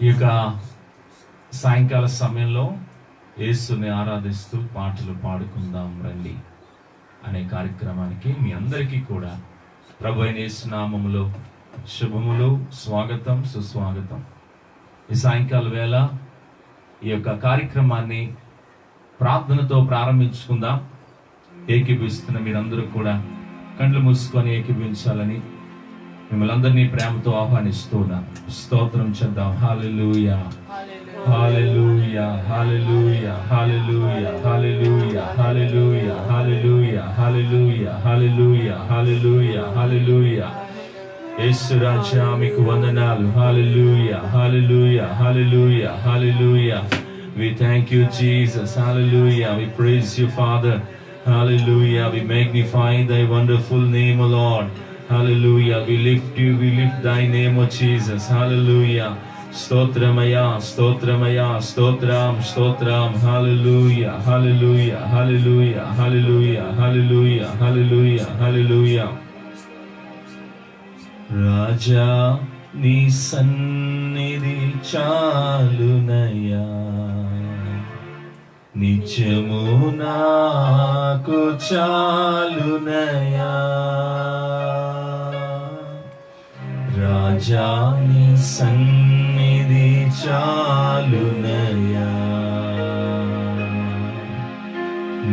ఈ యొక్క సాయంకాల సమయంలో యేసుని ఆరాధిస్తూ పాటలు పాడుకుందాం రండి అనే కార్యక్రమానికి మీ అందరికీ కూడా ప్రభు అయిన యేసు నామములో శుభములు, స్వాగతం, సుస్వాగతం. ఈ సాయంకాల వేళ ఈ యొక్క కార్యక్రమాన్ని ప్రార్థనతో ప్రారంభించుకుందాం. ఏకీభవిస్తున్న మీరందరూ కూడా కళ్ళు మూసుకొని ఏకీభవించాలని మిమ్మల్ని అందరినీ ప్రేమతో ఆహ్వానిస్తూ ఉన్నాను. స్తోత్రం చేద్దాం. హల్లెలూయా, హల్లెలూయా, హల్లెలూయా, హల్లెలూయా, హల్లెలూయా, హల్లెలూయా, హల్లెలూయా, హల్లెలూయా, హల్లెలూయా, హల్లెలూయా, హల్లెలూయా. యేసు రాజా మీకు వందనాలు. హల్లెలూయా, హల్లెలూయా, హల్లెలూయా, హల్లెలూయా. We thank you, Jesus. Hallelujah. We praise you, Father. Hallelujah. We magnify thy wonderful name, O Lord. Hallelujah. We lift you. We lift thy name, O Jesus. Hallelujah. Stotramaya, Stotramaya, Stotram, Stotram. Hallelujah. Hallelujah. Hallelujah. Hallelujah. Hallelujah. Hallelujah. Hallelujah. రాజా నీ సన్నిధి చాలునయ్యా, నిత్యము నాకు చాలునయ్యా. రాజా నీ సన్నిధి చాలునయ్యా,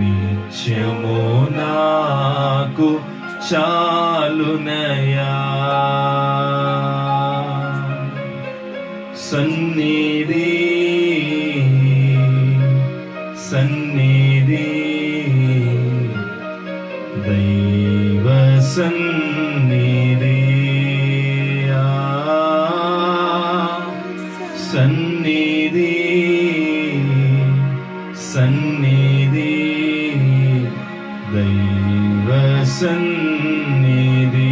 నిత్యము నాకు చాలునయ్యా. సన్నిధి సన్నిధి దైవ సన్నిధి, సన్నిధి సన్నిధి దైవ సన్నిధి.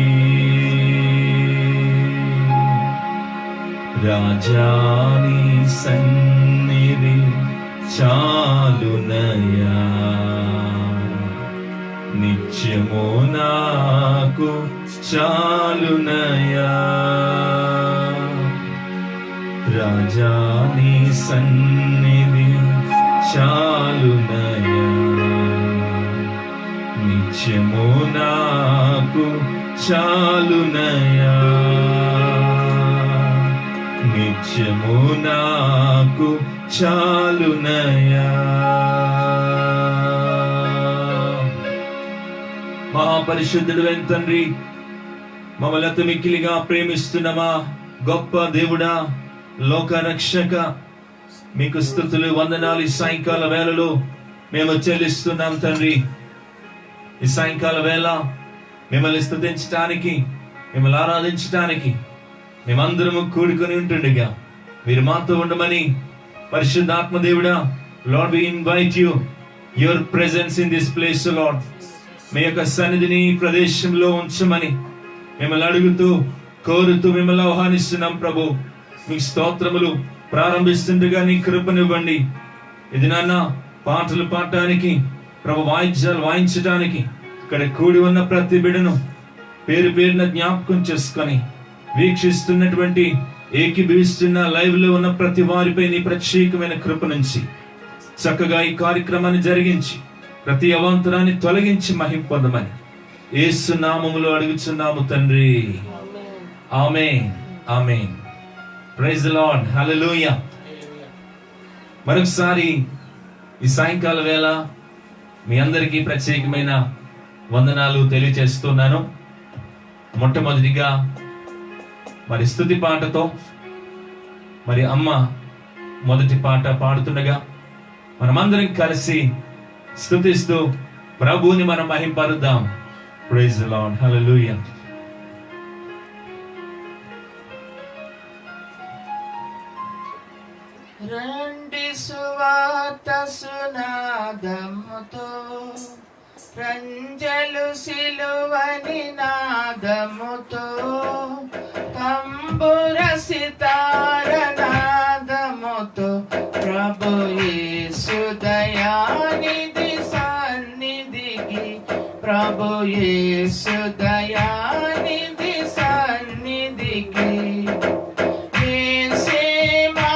రాజాని సన్నిధి చాలునయ్యా, నిత్యము నాకు చాలునయ్యా. రాజాని సన్నిధి చాలునయ్యా, నిత్యము నాకు చాలునయ్యా, నిత్యము నాకు చాలునయ్యా. మహాపరిశుద్ధుడు అయిన తండ్రి, మమ్మల్ని అతి మిక్కిలిగా ప్రేమిస్తున్నమా గొప్ప దేవుడా, లోక రక్షక, మీకు స్తుతులు వందనాలు ఈ సాయంకాల వేళలో మేము చెల్లిస్తున్నాం తండ్రి. ఈ సాయంకాల వేళ మిమ్మల్ని స్తుతించడానికి, మిమ్మల్ని ఆరాధించడానికి మేమందరము కూడుకొని ఉంటుండగా మీరు మాతో ఉండమని పరిశుద్ధాత్మ దేవుడా, Lord we invite you your presence in this place Lord. మీ యొక్క సన్నిధిని ప్రదేశంలో ఉంచమని మిమ్మల్ని అడుగుతూ కోరుతూ మిమ్మల్ని ఆహ్వానిస్తున్నాం ప్రభు. మీకు స్తోత్రములు. ప్రారంభిస్తుండగా నీ కృపనివ్వండి. ఇది నాన్న పాటలు పాడటానికి, ప్రభు వాయిద్యాలు వాయించడానికి ఇక్కడ కూడి ఉన్న ప్రతి బిడ్డను పేరు పేరున జ్ఞాపకం చేసుకొని వీక్షిస్తున్నటువంటి, ఏకీభవిస్తున్న లైవ్ లో ఉన్న ప్రతి వారిపై నీ ప్రత్యేకమైన కృప నుంచి చక్కగా ఈ కార్యక్రమాన్ని జరిగించి ప్రతి అవాంతరాన్ని తొలగించి మహిమ పొందమని యేసు నామములో అడుగుచున్నాము తండ్రి. ఆమేన్, ఆమేన్. Praise the Lord. హల్లెలూయా. మరొకసారి ఈ సాయంకాల వేళ మీ అందరికీ ప్రత్యేకమైన వందనాలు తెలియజేస్తున్నాను. మొట్టమొదటిగా మరి స్తుతి పాటతో మరి అమ్మ మొదటి పాట పాడుతుండగా మనమందరం కలిసి స్తుతిస్తూ ప్రభువుని మనం మహింపరుద్దాం. Praise the Lord. హల్లెలూయా. రండి సువార్త సునాదముతో, రంజలు సిలువని నాదముతో, తంబుర సితార నాదముతో, ప్రభు యేసు దయానిధి సన్నిధికి, ప్రభు యేసు దయానిధి సన్నిధికి, యేసే మా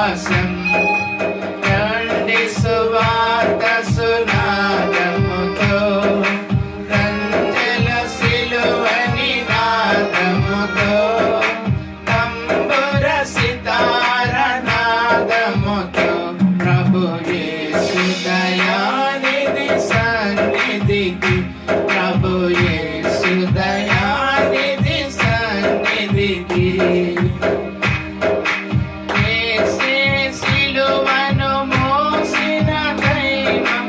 విశ్వాసం రండి సువార్త సునాదముతో రంజల సిలువని నాదముతో తంబుర సితార నాదముతో ప్రభు యేసు దయానిధి సన్నిధికి ప్రభు యేసు దయానిధి సన్నిధికి యేసే సిలువను మోసిన దైవం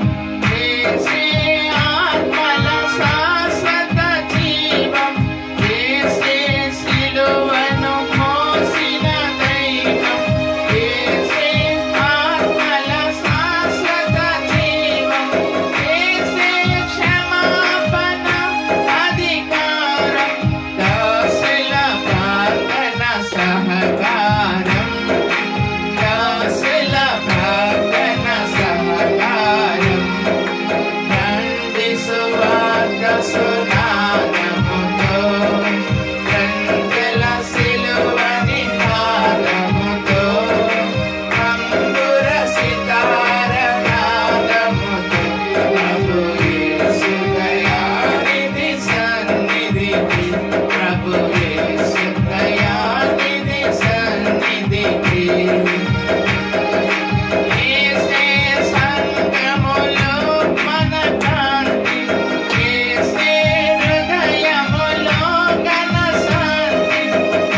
యేసే ఆత్మల శాశ్వత జీవం యేసే సిలువను మోసిన దైవం యేసే ఆత్మల శాశ్వత జీవం యేసే క్షమాపణ అధికారం దాసుల ప్రార్థన సహకారం దాసుల ప్రార్థన సహకారం రండి సువార్త సునాదముతో రంజల సిలువని నాదముతో తంబుర సితార నాదముతో ప్రభు యేసు దయానిధి సన్నిధికి ప్రభు యేసు దయానిధి సన్నిధికి యేసే సంగములో మన కాంతి యేసే హృదయములో ఘన శాంతి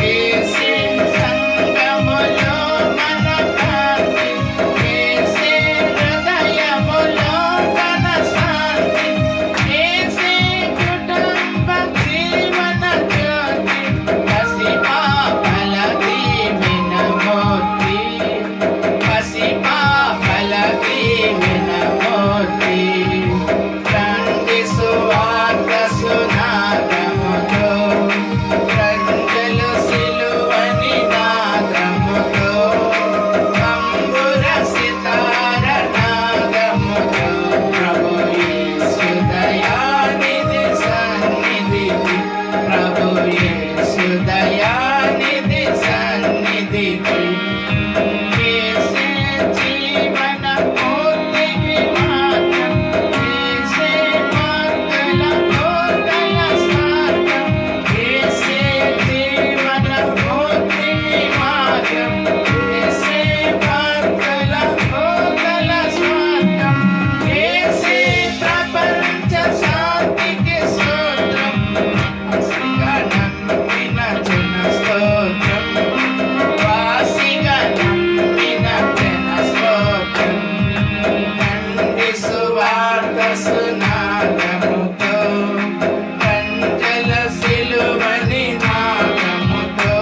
యేసే సంగములో మన కాంతి యేసే హృదయములో ఘన శాంతి యేసే కుటుంబ జీవన జ్యోతి పసిపాపల దీవెన మూర్తి పసిపాపల దీవెన మూర్తి రండి సువార్త సునాదముతో రంజలు సిలువని నాదముతో తంబుర సితార నాదముతో ప్రభు యేసు దయానిధి సన్నిధికి ప్రభు యేసు దయానిధి సన్నిధికి యేసే జీవన మూర్తికి మార్గం యేసే మార్గల కోటల స్వర్గం యేసే జీవన మూర్తికి మార్గం యేసే మార్గల కోటల స్వర్గం యేసే ప్రపంచ శాంతికి స్తోత్రం వాసిగా నమ్మిన జన స్తోత్రం వాసిగా నమ్మిన జన స్తోత్రం రండి సువార్త సునాదముతో రంజల సిలువని నాదముతో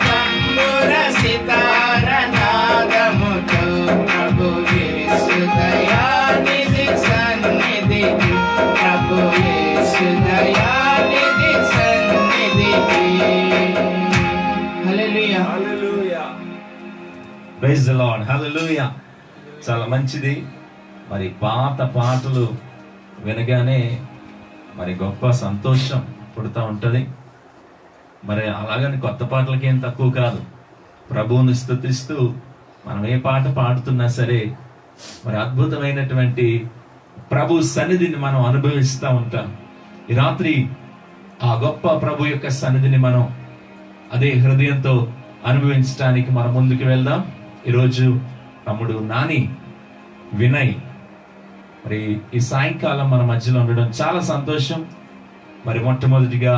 తంబుర సితార నాదముతో ప్రభు యేసు దయానిధి సన్నిధికి ప్రభు యేసు దయానిధి సన్నిధికి హల్లెలూయా ప్రైజ్ ది లార్డ్ హల్లెలూయా. చాలా మంచిది. మరి పాత పాటలు వినగానే మరి గొప్ప సంతోషం పుడుతూ ఉంటుంది. మరి అలాగని కొత్త పాటలకి ఏం తక్కువ కాదు. ప్రభువుని స్తుతిస్తూ మనం ఏ పాట పాడుతున్నా సరే మరి అద్భుతమైనటువంటి ప్రభు సన్నిధిని మనం అనుభవిస్తూ ఉంటాం. ఈ రాత్రి ఆ గొప్ప ప్రభు యొక్క సన్నిధిని మనం అదే హృదయంతో అనుభవించడానికి మనం ముందుకు వెళ్దాం. ఈరోజు తమ్ముడు నాని వినయ్ మరి ఈ సాయంకాలం మన మధ్యలో ఉండడం చాలా సంతోషం. మరి మొట్టమొదటిగా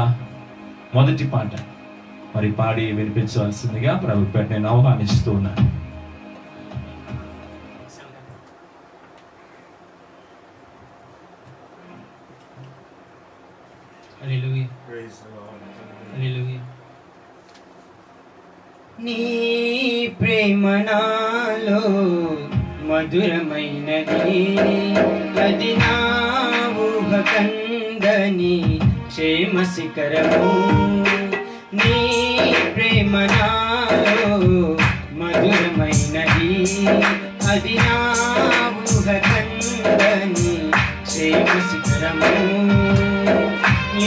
మొదటి పాట మరి పాడి వినిపించవలసిందిగా ప్రభు పేట నేను ఆహ్వానిస్తూ ఉన్నాను. హల్లెలూయా హల్లెలూయా నీ ప్రేమ నాలో మధురమైనది అది నా ఊహ కందని క్షేమ శిఖరము నీ ప్రేమ నాలో మధురమైనది అది నా ఊహ కందని క్షేమ శిఖరము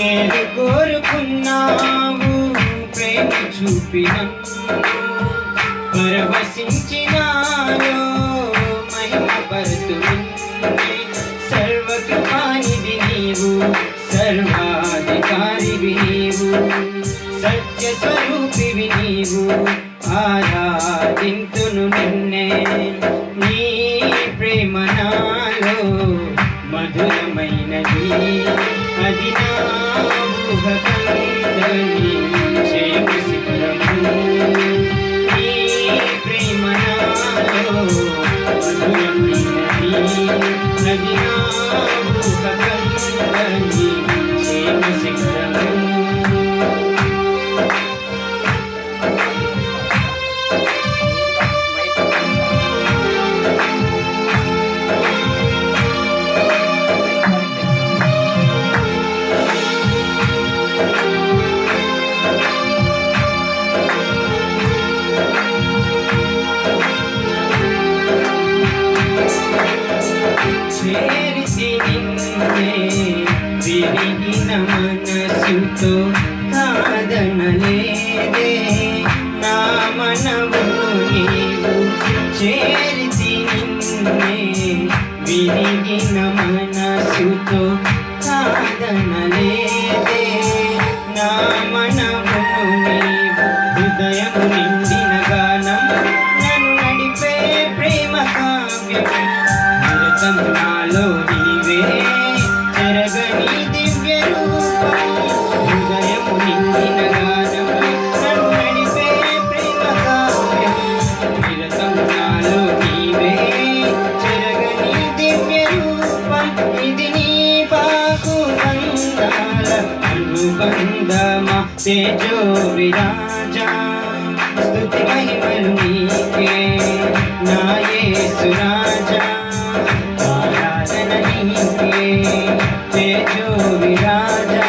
ఏది కోరుకున్నావు ప్రేమ చూపిన ప్రవశించినాలో మహిమపరుతున్నే. సర్వకృపానిధి నీవు, సర్వాధికారివి నీవు, సత్య స్వరూపివి నీవు, ఆరాధింతును నిన్నే. నీ ప్రేమ నాలో మధురమైనది, అది నా ఊహ కందని క్షేమ శిఖరము. నీ ప్రేమ నాలో మధురమైనది, అది నా ఊహ కందని క్షేమ శిఖరము. చేరిసి నిన్నే విరిగిన మనసుతో కాదనలేదే నా మనవును నీవు. చేరిసి నిన్నే విరిగిన మనసుతో కాదనలేదే నా మనవును నీవు. హృదయము నిండిన గానం నన్ను నడిపే ప్రేమ కావ్యం. నిరతము నాలో నీవే చెరగని దివ్య రూపం. హృదయము నిండిన గానం నన్ను నడిపే ప్రేమ కావ్యం. నిరతము నాలో నీవే చెరగని దివ్య రూపం. ఇది నీ బాహుబంధాల అనుబంధమా తేజో విరాజా. స్తుతి మహిమలు నీకే నా యేసు రాజా. ఆరాధన నీకే తేజో విరాజా.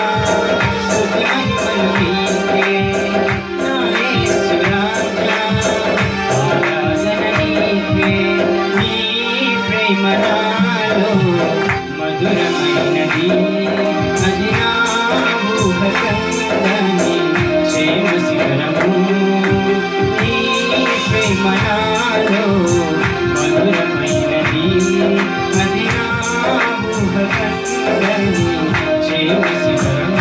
స్తుతి మహిమలు నీకే నా యేసు రాజా. ఆరాధన నీకే. నీ ప్రేమ నాలో మధురమైనది, అది నా ఊహ కందని క్షేమ శిఖరము. నీ ప్రేమ నాలో మధురమైనది, అది నా ఊహ కందని క్షేమ శిఖరము.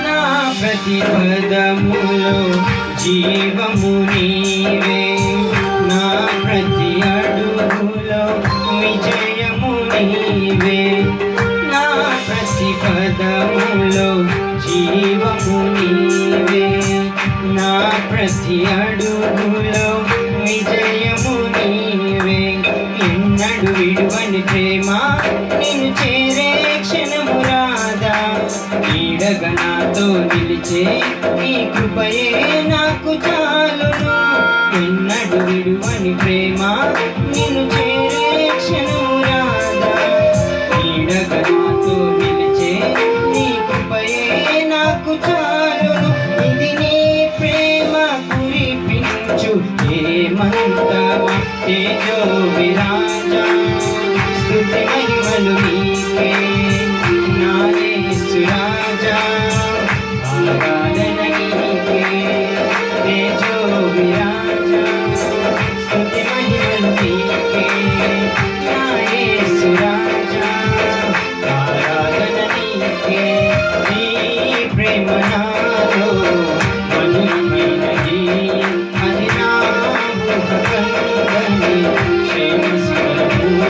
నా ప్రతి పదములో జీవము నీవే, నా ప్రతి అడుగులో విజయము నీవే. నా ప్రతి పదములో జీవము నీవే, నా ప్రతి అడుగులో విజయము నీవే. ఎన్నడు విడువని ప్రేమ నిన్ను చేరే క్షణము రాదా. నీడగా నాతో నిలిచే నీ కృపయే నాకు చాలును. ఎన్నడు విడువని ప్రేమ నిన్ను చేరే క్షణము రాదా. నీడగా నాతో నిలిచే నీ కృపయే నాకు చాలును. ఇది నీ ప్రేమ కురిపించు ఏమంతమా తేజో విరాజా. స్తుతి మహిమలు నీకే నా యేసు రాజా. ఆరాధన నీకే తేజో విరాజా. స్తుతి మహిమలు నీకే నా యేసు రాజా. ఆరాధన నీకే. నీ ప్రేమ నాలో మధురమైనది, అది నా ఊహ కందని క్షేమ శిఖరము.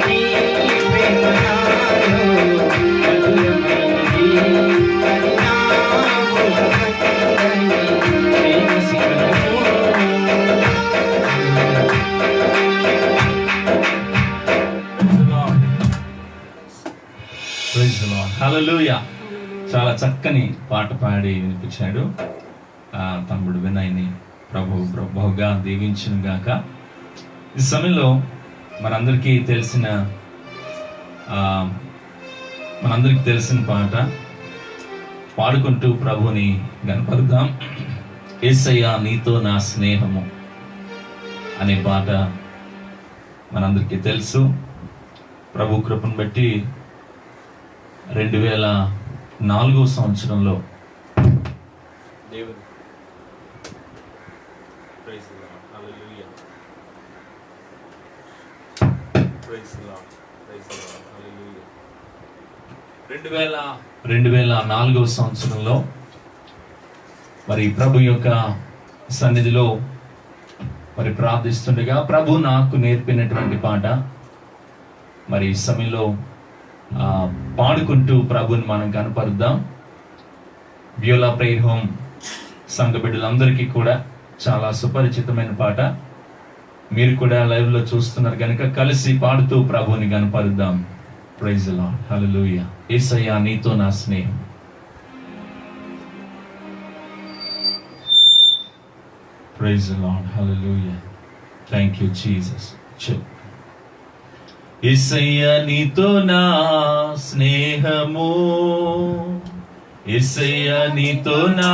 నీ ప్రేమ నాలో మధురమైనది, అది నా ఊహ కందని క్షేమ శిఖరము. Praise the Lord. Hallelujah. చాలా చక్కని పాట పాడి వినిపించాడు తమ్ముడు వినయ్ని. ప్రభు బహుగా దీవించును గాక. ఈ సమయంలో మనందరికీ తెలిసిన మనందరికి తెలిసిన పాట, పాడుకుంటూ ప్రభుని గణపరుద్దాం. యేసయ్యా నీతో నా స్నేహము అనే పాట మనందరికీ తెలుసు. ప్రభు కృపను బట్టి 2004 సంవత్సరంలో దేవుని 2004 సంవత్సరంలో మరి ప్రభు యొక్క సన్నిధిలో మరి ప్రార్థిస్తుండగా ప్రభు నాకు నేర్పినటువంటి పాట మరి ఈ సమయంలో పాడుకుంటూ ప్రభుని మనం కనపరుద్దాం. బ్యూలా ప్రేయర్ హోమ్ సంఘ బిడ్డలందరికీ కూడా చాలా సుపరిచితమైన పాట. మీరు కూడా లైవ్ లో చూస్తున్నారు కనుక కలిసి పాడుతూ ప్రభుని కనపరుద్దాం. Praise the Lord, hallelujah. యేసయ్యా నీతో నా స్నేహం. Praise the Lord, hallelujah. Thank you Jesus. యేసయ్యా నీతో నా స్నేహము, యేసయ్యా నీతో నా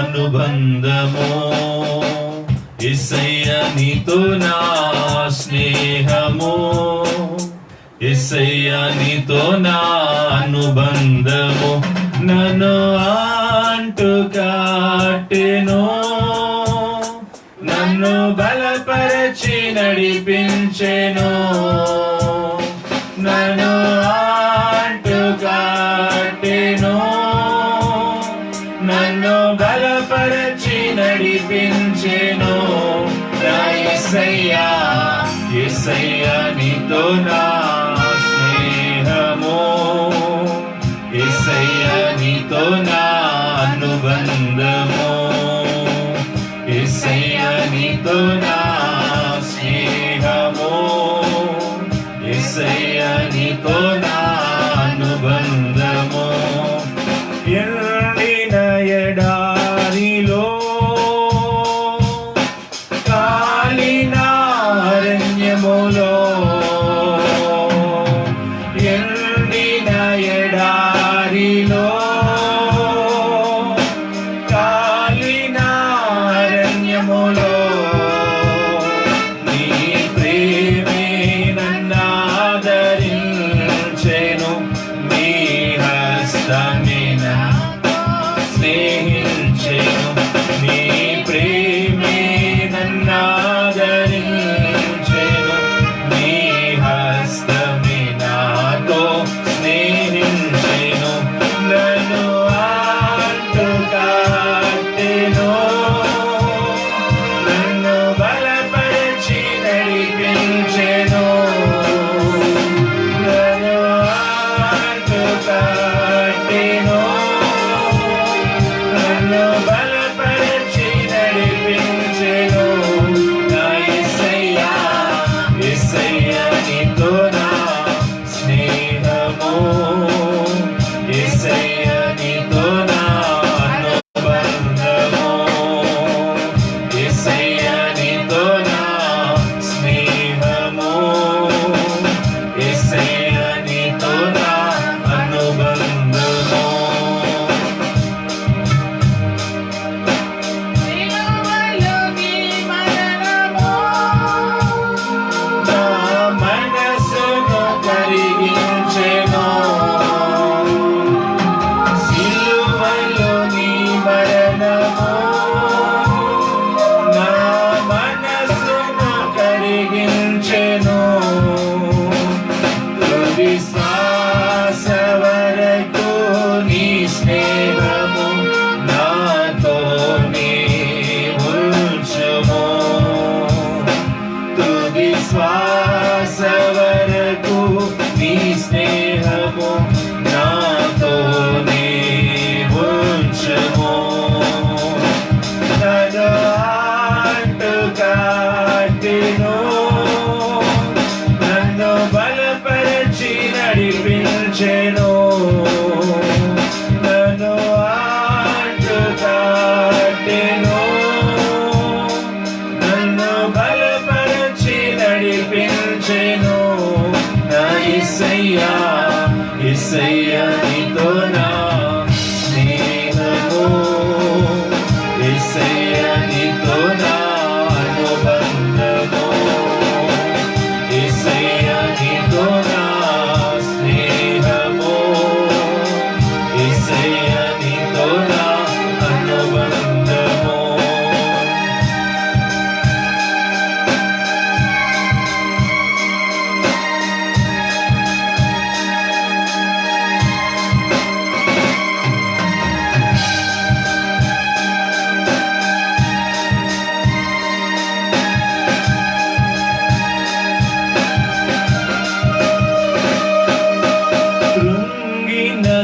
అనుబంధము, యేసయ్యా నీతో నా స్నేహము, యేసయ్యా నీతో నా అనుబంధము నన్ను అంటుకట్టెను, నన్ను బలపరచి నడిపించెను, నన్ను అంటుకట్టెను, నన్ను బలపరచి నడిపించెను. నా యేసయ్యా, యేసయ్యా నీతో నా స్నేహము, యేసయ్యా నీతో నా అనుబంధము, యేసయ్యా నీతో నా స్నేహము, యేసయ్యా నీతో నా అనుబంధము. ఎండిన ఎడారిలో కాలిన అరణ్యములో, ఎండిన ఎడారిలో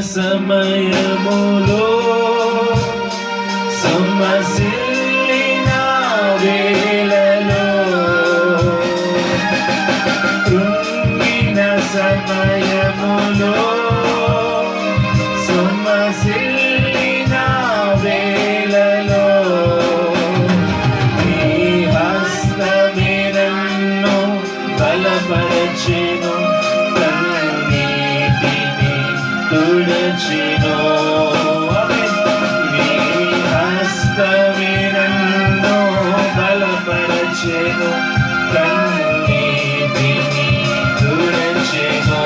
సమయములో సొమ్మసిల్లిన వేళలో కృంగిన సమయములో సొమ్మసిల్లిన వేళలో నీ హస్తమే నన్ను బలపరచెను తుడచెను నీ హస్తమే నన్ను బలపరచెను కన్నీటిని తుడచెను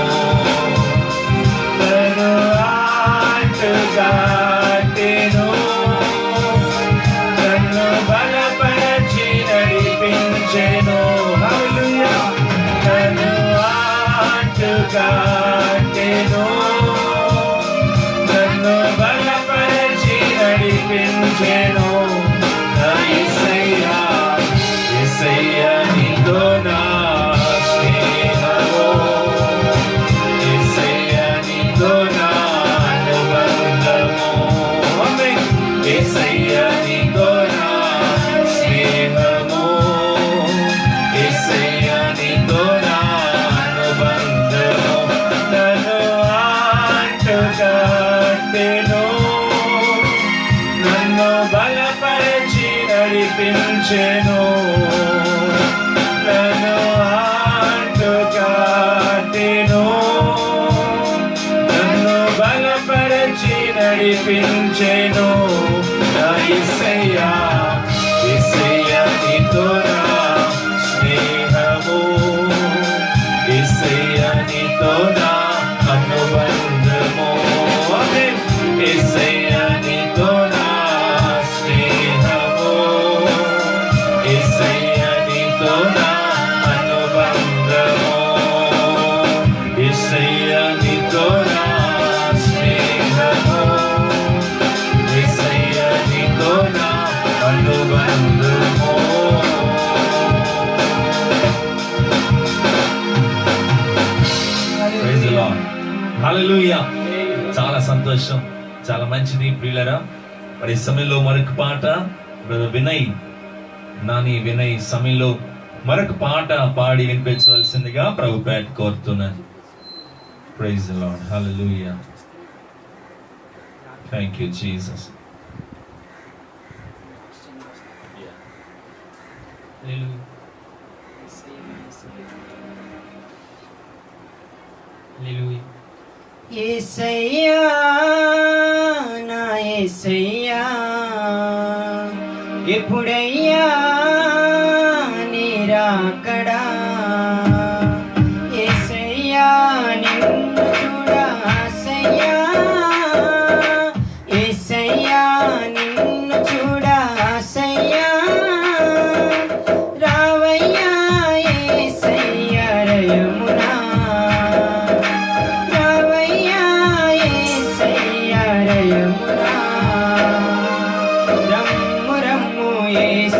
తను ఆటగాటెను నన్ను బలపరచి నడిపించెను హల్లెలూయా తను ఆటగాటెను బలపరచి నడిపించెను నా యేసయ్యా యేసయ్యా నీతో నా స్నేహము యేసయ్యా నీతో నా అనుబంధము ఆమేన్ యేసయ్యా నీతో నా స్నేహము యేసయ్యా నీతో నా అనుబంధము నన్ను ఆటగాటెను నన్ను బలపరచి నడిపించెను నన్ను ఆటగాటెను నన్ను బలపరచి నడిపించెను నా యేసయ్యా యేసయ్యా నీతో నా స్నేహము యేసయ్యా నీతో నా అనుబంధము ఆమేన్ యేసయ్యా నీతో నా స్నేహము యేసయ్యా నీతో నా అనుబంధము యేసయ్యా నీతో నా స్నేహము యేసయ్యా నీతో నా అనుబంధము Praise the Lord. హల్లెలూయా చాలా సంతోషం చాలా మంచిది ప్రియులరా మరి ఈ సమయంలో మరొక పాట బ్రదర్ వినయ్ నాని వినయ్ సమయంలో మరొక పాట పాడి వినిపించవలసిందిగా ప్రభుపేట కోరుతున్నాను praise the Lord hallelujah thank you Jesus యేసయ్యా నా యేసయ్యా ఎప్పుడయ్యా నీ రాకడా యేసయ్యా నిన్ను చూడ ఆశయ్యా యేసయ్యా నిన్ను చూడ ఆశయ్యా రావయ్యా యేసయ్యా రయమునా రమ్ము రమ్ము యేసయ్యా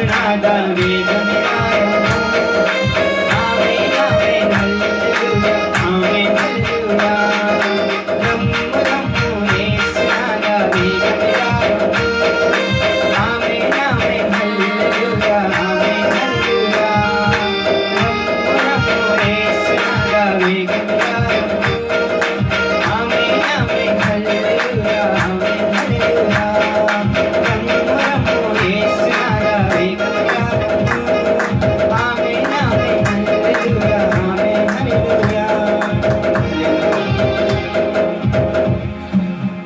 యేసునాథ వేగమే రాయము ఆమేన్ ఆమేన్ హల్లెలూయా ఆమేన్ హల్లెలూయా రమ్ము రమ్ము యేసునాథ వేగమే రాయము ఆమేన్ ఆమేన్ హల్లెలూయా ఆమేన్ హల్లెలూయా రమ్ము రమ్ము యేసునాథ వేగమే రాయము ఆమేన్ ఆమేన్ హల్లెలూయా ఆమేన్ హల్లెలూయా రమ్ము రమ్ము యేసునాథ వేగమే రాయము ఆమేన్ ఆమేన్ హల్లెలూయా ఆమేన్ హల్లెలూయా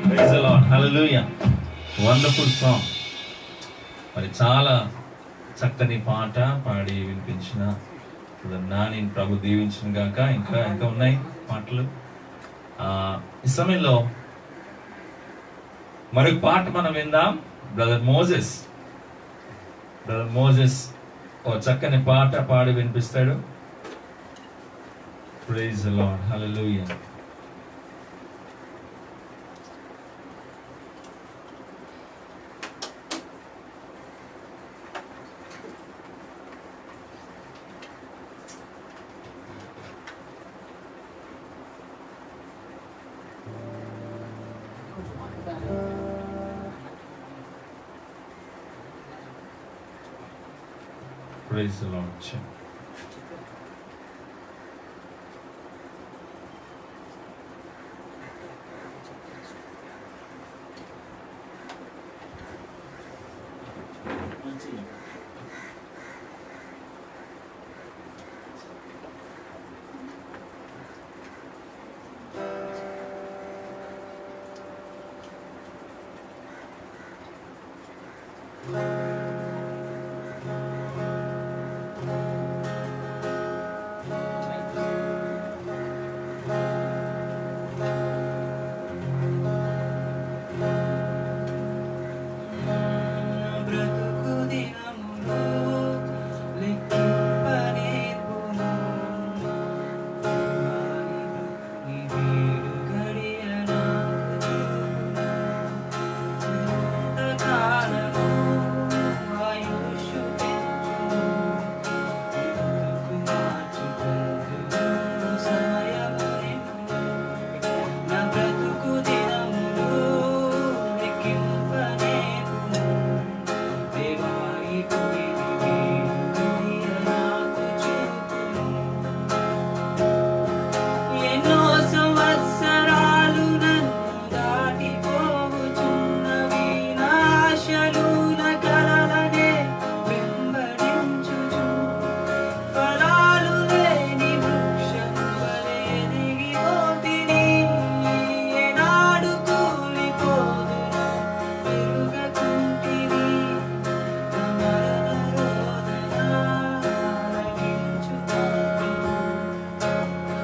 Praise the Lord. Hallelujah. Wonderful song. మరి చాలా చక్కని పాట పాడి వినిపించిన నాని ప్రభు దీవించిన గాక. ఇంకా ఇంకా ఉన్నాయి పాటలు. ఈ సమయంలో మరొక పాట మనం విందాం. బ్రదర్ మోజెస్ ఓ చక్కని పాట పాడి వినిపిస్తాడు. Praise the Lord. Hallelujah. Praise the Lord. బ్రతుకు దినములో లెక్కింపనేర్పును నీ వీడు గడియ నాకు కాలము ఆయుష్షు పెంచును బ్రతుకు మార్చుకుందును సమయము నిన్ను నా బ్రతుకు దినములో లెక్కింపనేర్పును దేవాయి కుడిని వీడు గడియ నాకు చూపును ఎన్నో సంవత్సరాలు నన్ను దాటిపోవుచున్నవి నా ఆశలు నా కలలనే వెంబడించుచు ఫలాలు లేని వృక్షం వలె ఎదిగిపోతిని ఏనాడు కూలిపోదునో ఎరుగకుంటిని నా మరణ రోదన ఆలకించుకొంటిని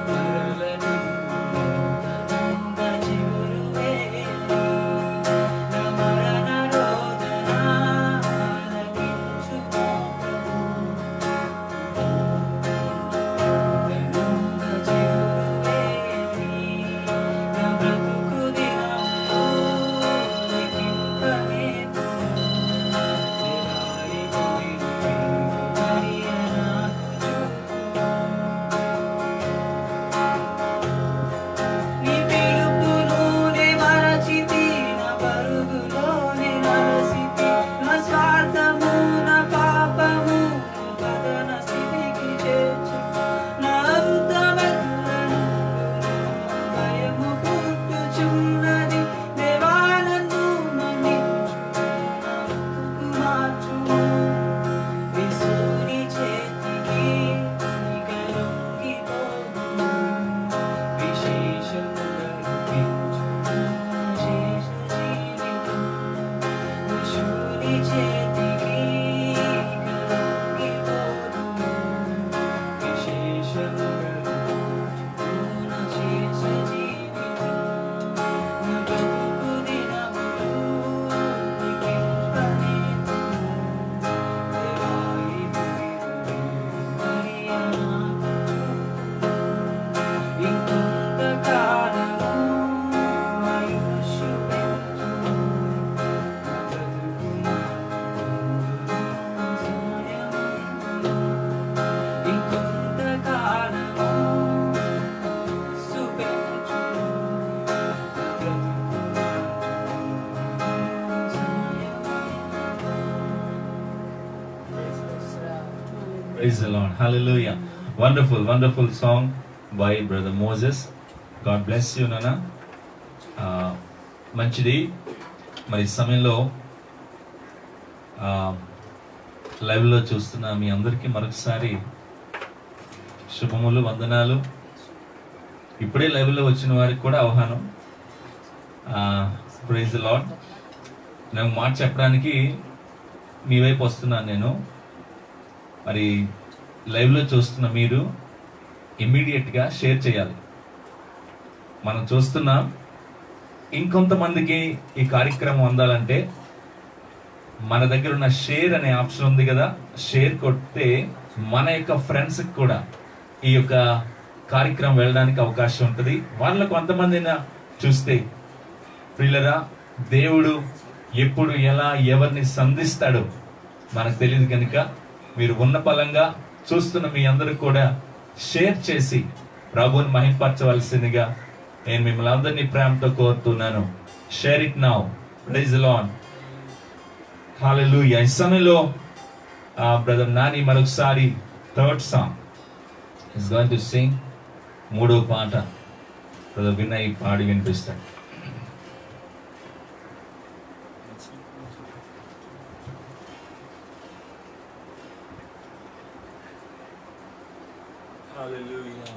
మరల నిన్ను నూతనంగా చిగురువేలి నా మరణ రోదన ఆలకించుకొంటిని చిగురువేలి నా బ్రతుకు దినములో లెక్కింపనేర్పును దేవాయి కుడిని వీడు గడియ నాకు చూపును నీ పిలుపులోనే మరచితి నా పరుగులోనే నలసితి నా స్వార్థము నా పాపము పతన స్థితికి చేర్చు నా అంతమెల్లను భయము పుట్టుచున్నది దేవా నన్ను మన్నించు నా బ్రతుకు మార్చుము విసుని చేతికి ఇక లొంగిపోదును విశేషముగా రూపించును శేష జీవితం విశుని చేతికి ఇక లొంగిపోదును విశేషముగా రూపించును శేష జీవితం నా బ్రతుకు దినములు లెక్కింపనేర్పును దేవాయి కుడిని గడియ నాకు చూపును ఇంకొంతకాలము ఆయుష్షు పెంచును నా బ్రతుకు Praise the Lord. Hallelujah. Wonderful, wonderful song by Brother Moses. God bless you, Nana. మంచిది. మరి ఈ సమయంలో లైవ్లో చూస్తున్న మీ అందరికీ మరొకసారి శుభములు, వందనాలు. ఇప్పుడే లైవ్లో వచ్చిన వారికి కూడా ఆహ్వానం. Praise the Lord. నేను మాట చెప్పడానికి మీ వైపు వస్తున్నాను నేను. మరి లైవ్లో చూస్తున్న మీరు ఇమ్మీడియట్గా షేర్ చేయాలి. మనం చూస్తున్నాం, ఇంకొంతమందికి ఈ కార్యక్రమం అందాలంటే మన దగ్గర ఉన్న షేర్ అనే ఆప్షన్ ఉంది కదా, షేర్ కొడితే మన యొక్క ఫ్రెండ్స్కి కూడా ఈ యొక్క కార్యక్రమం వెళ్ళడానికి అవకాశం ఉంటుంది. వాళ్ళ కొంతమందిని చూస్తే ప్రియులరా, దేవుడు ఎప్పుడు ఎలా ఎవరిని సంధిస్తాడో మనకు తెలియదు కనుక మీరు ఉన్న పలంగా చూస్తున్న మీ అందరూ కూడా షేర్ చేసి ప్రభువుని మహింపరచవలసిందిగా నేను మిమ్మల్ని అందరినీ ప్రేమతో కోరుతున్నాను. Share it now. Praise the Lord. Hallelujah. ఈ సమయంలో బ్రదర్ నాని మరొకసారి third song is going to sing. మూడో పాట బ్రదర్ వినయ్ పాడి వినిపిస్తాడు. Hallelujah.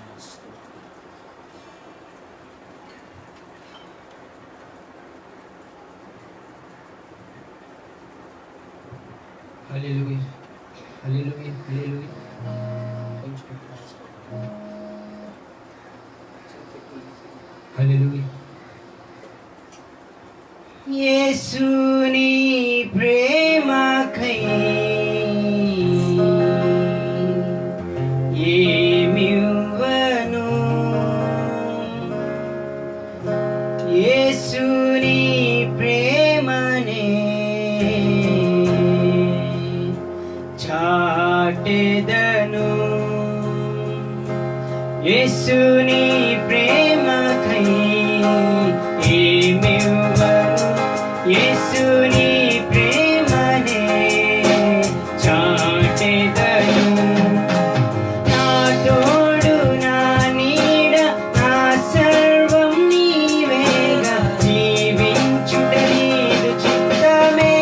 Hallelujah. Hallelujah. Hallelujah. యేసుని ప్రేమకై ఏమివ్వను, యేసుని ప్రేమనే చాటెదను, యేసుని ప్రేమకై ఏమివ్వను, యేసుని ప్రేమనే చాటెదను. నా తోడు, నా నీడ, నా సర్వం నీవేగా, జీవించుట నీదు చిత్తమే.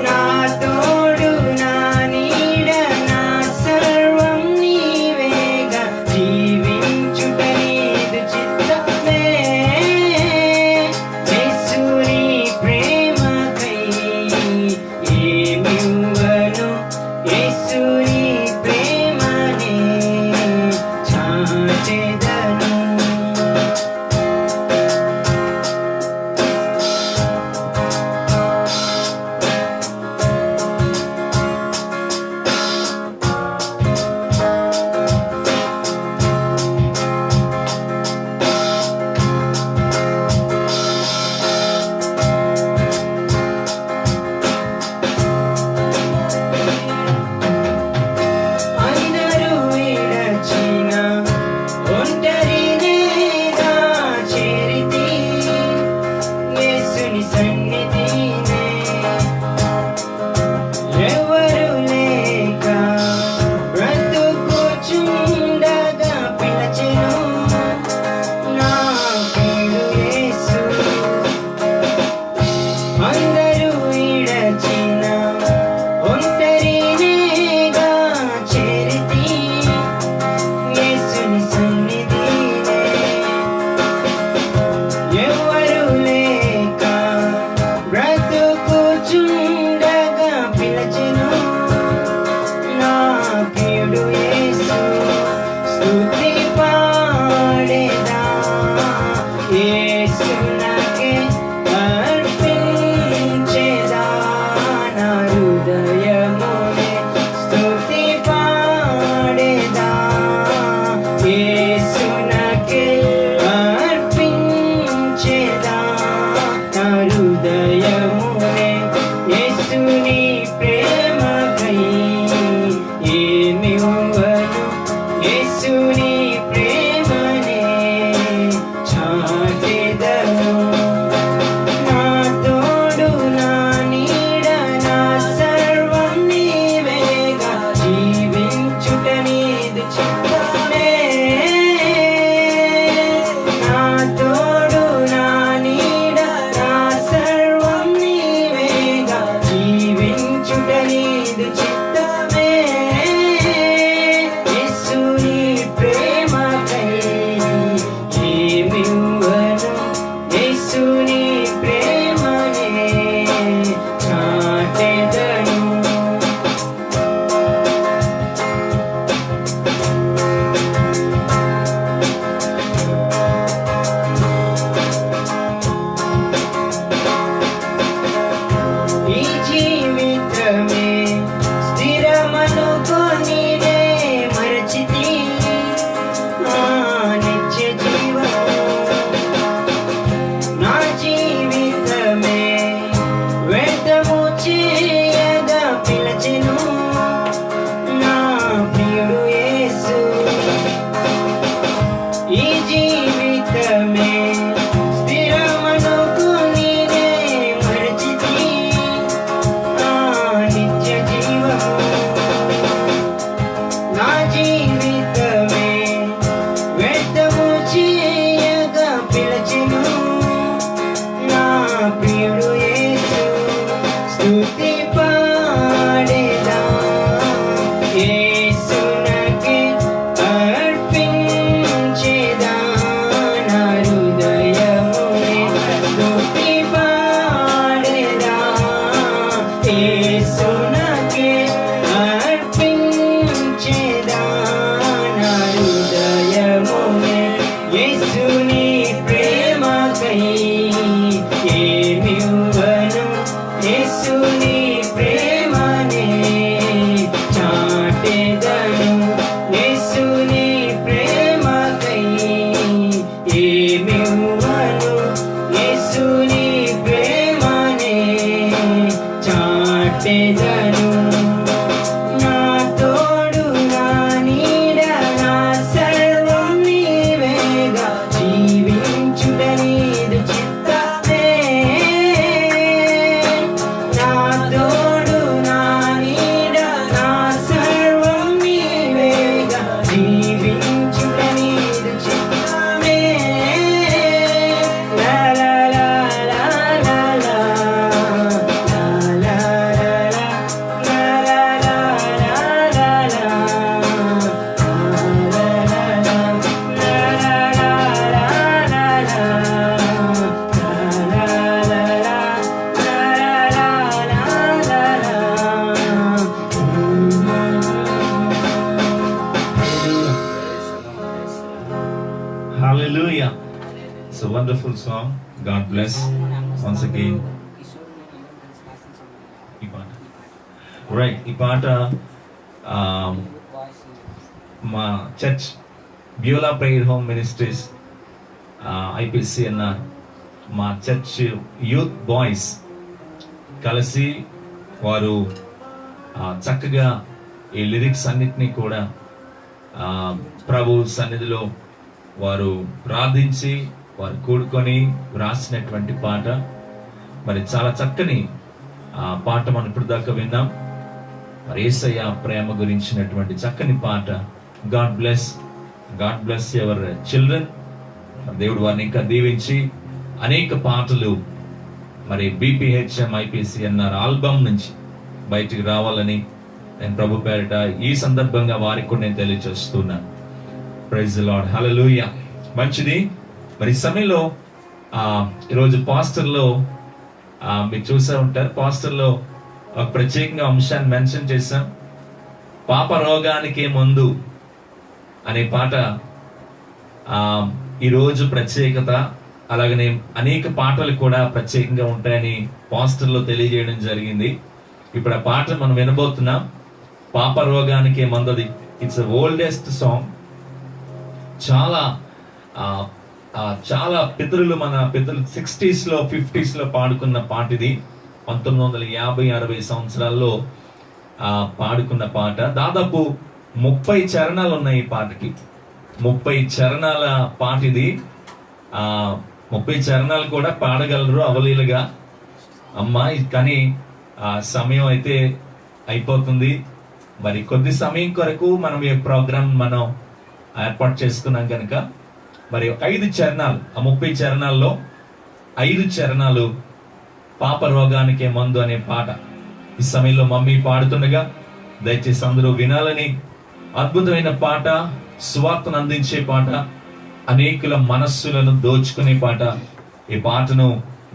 నా తోడు, నా నీడ, నా సర్వం నీవేగా, జీవించుట నీదు చిత్తమే. యేసుని ప్రేమకై ఏమివ్వను, యేసుని ప్రేమనే చాటెదను. అందరూ విడచిన ఒంటరినేగా చేరితి, యేసుని సన్నిధినే ఎవరు లేక బ్రతుకుచుండగా పిలచెను నా ప్రియుడు యేసు. అందరూ విడచిన ఒంటరినేగా చేరితి, యేసుని సన్నిధినే ఎవరు లేక యేసుని ప్రేమనే చాటెదను. ఈ జీవితమే స్థిరమనుకొనినే మరచితి ఆ నిత్య జీవము. నా జీవితమే వ్యర్థము చేయగా పిలచెను నా ప్రియుడు యేసు. ఈ జీవితమే స్థిరమనుకొనినే మరచితి ఆ నిత్య జీవము. నా జీవితమే వ్యర్థము చేయగా పిలచెను నా ప్రియుడు యేసు. స్తుతి పాడేదా యేసునకే అర్పించేదా నా హృదయమునే. స్తుతి పాడేదా యేసునకే అర్పించేదా నా హృదయమునే. యేసుని ప్రేమకై ఏమివ్వను, యేసుని ప్రేమనే చాటెదను. యేసుని ప్రేమకై ఏమివ్వను, యేసుని ప్రేమనే చాటెదను. నా తోడు నా నీడ నా సర్వం నీవేగా, జీవించుట నీదు చిత్తమే. నా తోడు నా నీడ నా సర్వం నీవేగా, జీవించుట నీదు చిత్తమే. లా లా లా లా లా లా. లా లా లా లా. లా లా లా లా లా. లా లా లా. లా లా లా లా లా లా. లా లా లా లా. లా లా లా లా లా. Hallelujah. It's a wonderful song. God bless once again. ఈ పాట రైట్. ఈ పాట మా church Beulah prayer home ministries IPC అన్న మా చర్చ్ యూత్ బాయ్స్ కలిసి వారు చక్కగా ఈ లిరిక్స్ అన్నిటినీ కూడా ప్రభు సన్నిధిలో వారు ప్రార్థించి వారు కూడుకొని రాసినటువంటి పాట. మరి చాలా చక్కని పాట మనం ఇప్పుడు దాకా విన్నాం. మరి యేసయ్య ప్రేమ గురించినటువంటి చక్కని పాట. God bless your children. దేవుడు వారిని ఇంకా దీవించి అనేక పాటలు మరి BPHM IPCNR ఆల్బమ్ నుంచి బయటికి రావాలని నేను ప్రభు పేరిట ఈ సందర్భంగా వారికి కూడా నేను తెలియజేస్తున్నాను. Praise the Lord. హల్లెలూయా. మంచిది. మరి ఈ సమయంలో ఈరోజు పాస్టర్లో మీరు చూసే ఉంటారు, పాస్టర్లో ఒక ప్రత్యేకంగా అంశాన్ని మెన్షన్ చేశాం. పాప రోగానికి మందు అనే పాట ఈరోజు ప్రత్యేకత. అలాగనే అనేక పాటలు కూడా ప్రత్యేకంగా ఉంటాయని పాస్టర్లో తెలియజేయడం జరిగింది. ఇప్పుడు ఆ పాట మనం వినబోతున్నాం. పాప రోగానికి మందది. It's oldest song. చాలా చాలా పితరులు మన 60s లో 50s లో పాడుకున్న పాట ఇది. 1950-60 సంవత్సరాల్లో పాడుకున్న పాట. దాదాపు 30 చరణాలు ఉన్నాయి ఈ పాటకి. 30 చరణాల పాట ఇది. 30 చరణాలు కూడా పాడగలరు అవలీలుగా అమ్మా. కానీ సమయం అయితే అయిపోతుంది. మరి కొద్ది సమయం కొరకు మనం ఈ ప్రోగ్రామ్ మనం ఏర్పాటు చేసుకున్నాం కనుక మరి 5 చరణాలు, ఆ 30 చరణాల్లో 5 చరణాలు పాప రోగానికే మందు అనే పాట ఈ సమయంలో మమ్మీ పాడుతుండగా దయచేసి అందరూ వినాలని. అద్భుతమైన పాట, సువార్తను అందించే పాట, అనేకుల మనస్సులను దోచుకునే పాట. ఈ పాటను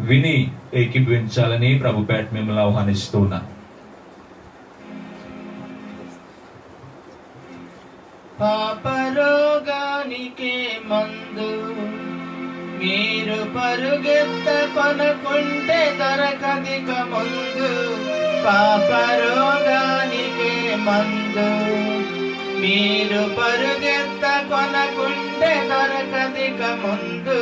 విని ఏకీభవించాలని ప్రభుపేట మిమ్మల్ని ఆహ్వానిస్తూ ఉన్నాను. పాపరోగానికే మందు మీరు పరుగెత్త కొనుకుంటే దొరకదిక ముందు. పాపరోగానికే మందు మీరు పరుగెత్త కొనుకుంటే దొరకదిక ముందు.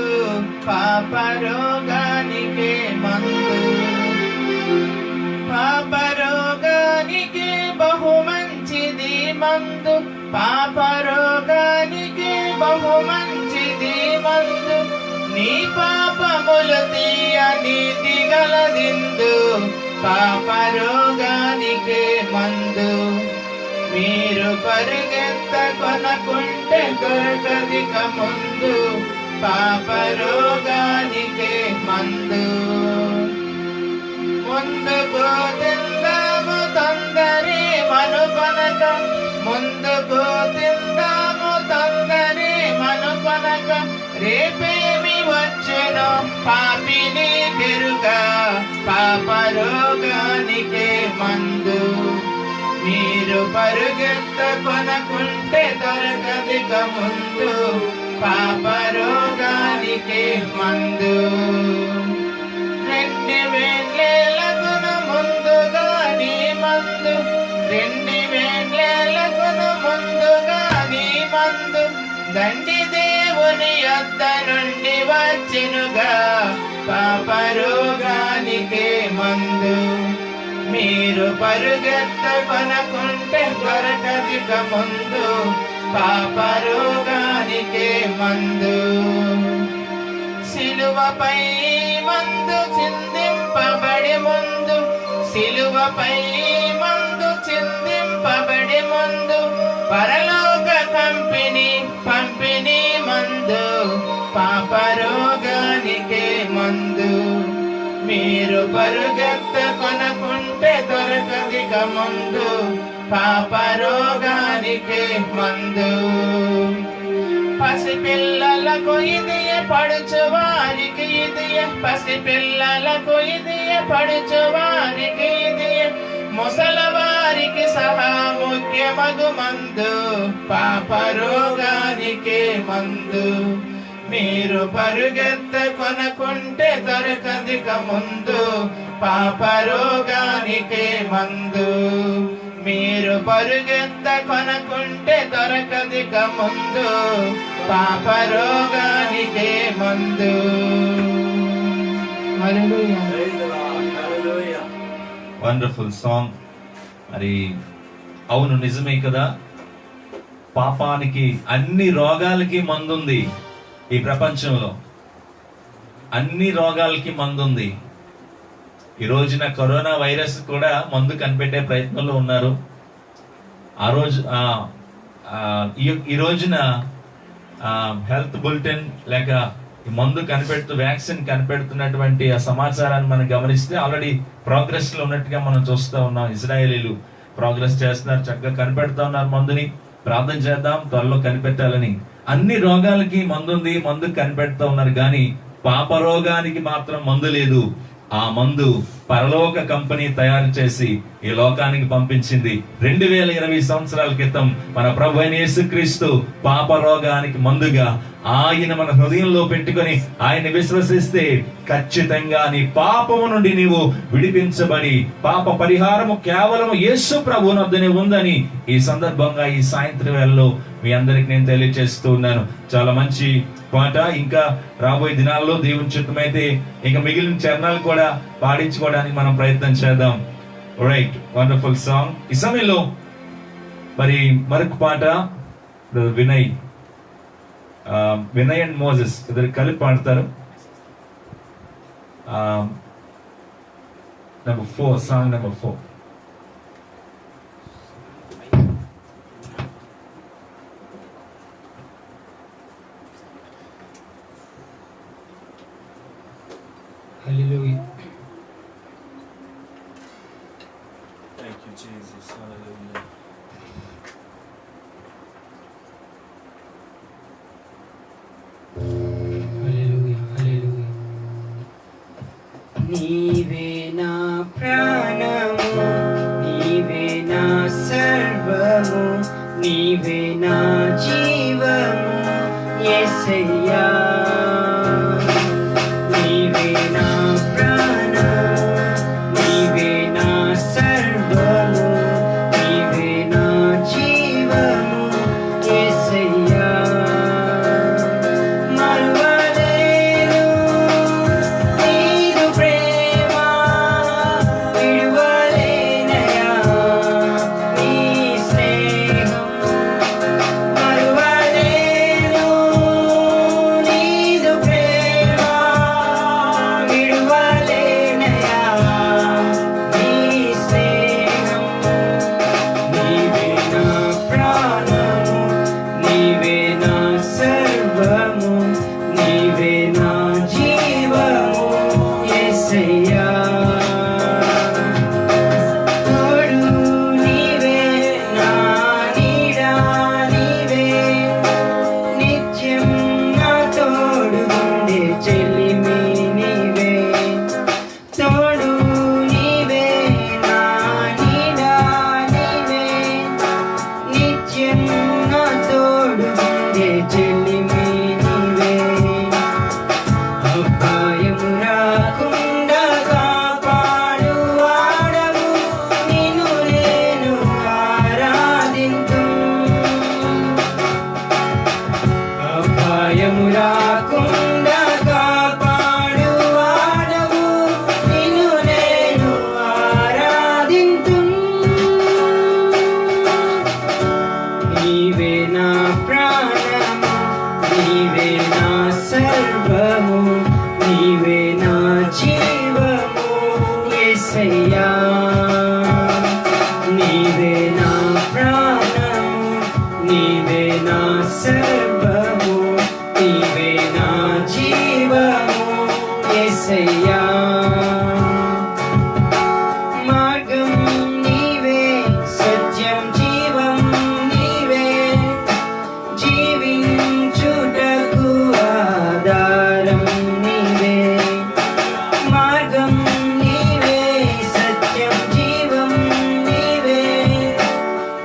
పాపరోగానికే మందు. పాపరోగానికి బహు మంచిది మందు. పాపరోగానికి బహు మంచిది మందు. నీ పాపములు తీయ నీతి గలదిందు. పాపరోగానికి మందు మీరు పరుగెత్త కొనుకుంటే దొరకదిక ముందు. పాపరోగానికి మందు. ముందుకు తిందాము తొందరే మనుకొనక. ముందుకు తిందాము తొందరే మనుకొనక. రేపేమి వచ్చునో పాపిని కెరుగా. పాపరోగానికే మందు మీరు పరుగెత్త కొనుకుంటే దొరకదిక ముందు. పాపరోగానికే మందు. 2000 ముందుగా నీ మందు. 2000 ముందుగా నీ మందు. దండి దేవుని యొద్ద నుండి వచ్చినుగా. పాపరోగానికే మందు మీరు పరుగెత్త కొనుకుంటే దొరకదిక ముందు. పాపరోగానికే మందు. సిలువపై మందు చిందింపబడి ముందు. సిలువపై మందు చిందింపబడి ముందు. పరలోక పంపిణీ మందు. పాపరోగానికే మందు మీరు పరుగెత్త కొనుకుంటే దొరకదిక ముందు. పాపరోగానికే మందు. పసిపిల్లలకు ఇదియ పడుచువారికి ఇదియ. పసిపిల్లలకు ఇదియ పడుచువారికి ఇదియ. ముసలవారికి సహా ముఖ్యమగు మందు. పాపరోగానికే మందు మీరు పరుగెత్త కొనుకుంటే దొరకదిక ముందు. పాపరోగానికే మందు మీరు పరుగెత్త కొనుకుంటే దొరకదిక ముందు. పాపరోగానికే మందు. Wonderful song. మరి అవును, నిజమే కదా. పాపానికి, అన్ని రోగాలకి మందుంది ఈ ప్రపంచంలో. అన్ని రోగాలకి మందుంది. ఈ రోజున కరోనా వైరస్ కూడా మందు కనిపెట్టే ప్రయత్నంలో ఉన్నారు. ఈ రోజున హెల్త్ బులెటిన్ లేక మందు వ్యాక్సిన్ కనిపెడుతున్నటువంటి ఆ సమాచారాన్ని మనం గమనిస్తే ఆల్రెడీ ప్రోగ్రెస్ లో ఉన్నట్టుగా మనం చూస్తూ ఉన్నాం. ఇజ్రాయేలీలు ప్రోగ్రెస్ చేస్తున్నారు, చక్కగా కనిపెడుతూ ఉన్నారు మందుని. ప్రార్థన చేద్దాం త్వరలో కనిపెట్టాలని. అన్ని రోగాలకి మందుంది, మందు కనిపెడుతూ ఉన్నారు. కానీ పాప రోగానికి మాత్రం మందు లేదు. ఆ మందు పరలోక కంపెనీ తయారు చేసి ఈ లోకానికి పంపించింది. 2020 సంవత్సరాల క్రితం మన ప్రభు అయిన యేసుక్రీస్తు పాప రోగానికి మందుగా ఆయన మన హృదయంలో పెట్టుకొని ఆయన విశ్వసిస్తే ఖచ్చితంగా నీ పాపము నుండి నీవు విడిపించబడి పాప పరిహారము కేవలం యేసు ప్రభు వద్దనే ఉందని ఈ సందర్భంగా ఈ సాయంత్రం వేళలో మీ అందరికి నేను తెలియజేస్తూ ఉన్నాను. చాలా మంచి పాట. ఇంకా రాబోయే దినాల్లో దేవుని చిత్తమైతే ఇంకా మిగిలిన చరణాలు కూడా పాడించుకోవడానికి మనం ప్రయత్నం చేద్దాం. Right, wonderful song. ఈ సమయంలో మరి మరొక పాట వినయ్ అండ్ మోజెస్ ఇద్దరు కలిపి పాడతారు. Number 4, song number 4. Hallelujah. Thank you, Jesus. Hallelujah. Hallelujah. Hallelujah. నీవే నా ప్రాణము, నీవే నా సర్వము, నీవే నా జీవము యేసయ్యా. నీవే నా ప్రాణము, నీవే నా సర్వము, నీవే నా జీవము యేసయ్యా. మరువలేను నీదు ప్రేమ, విడువలేనయా నీ స్నేహం. మరువలేను నీదు ప్రేమ, విడువలేనయా నీ స్నేహం. నీవే నా ప్రాణము, నీవే నా సర్వము, నీవే నా జీవము యేసయ్యా. తోడు నీవే, నా నీడ నీవే, నిత్యం నా తోడు ఉండే చెలిమి నీవే. తోడు నీవే, నా నీడ నీవే, నిత్యం నా తోడు ఉండే చెలిమి నీవే. అపాయము రాకుండా కాపాడువాడవు, నిన్ను నేను ఆరాధింతు. అపాయము రాకుండా కాపాడువాడవు, నిన్ను నేను ఆరాధింతు. నీవే నా ప్రాణము, నీవే నా సర్వము, నీవే నా జీవము యేసయ్యా. నీవే నా ప్రాణము, నీవే నా సర్వము, నీవే నా జీవము యేసయ్యా. మార్గం నీవే, సత్యం జీవం నీవే, జీవించుటకు ఆధారం నీవే. మార్గం నీవే, సత్యం జీవం నీవే,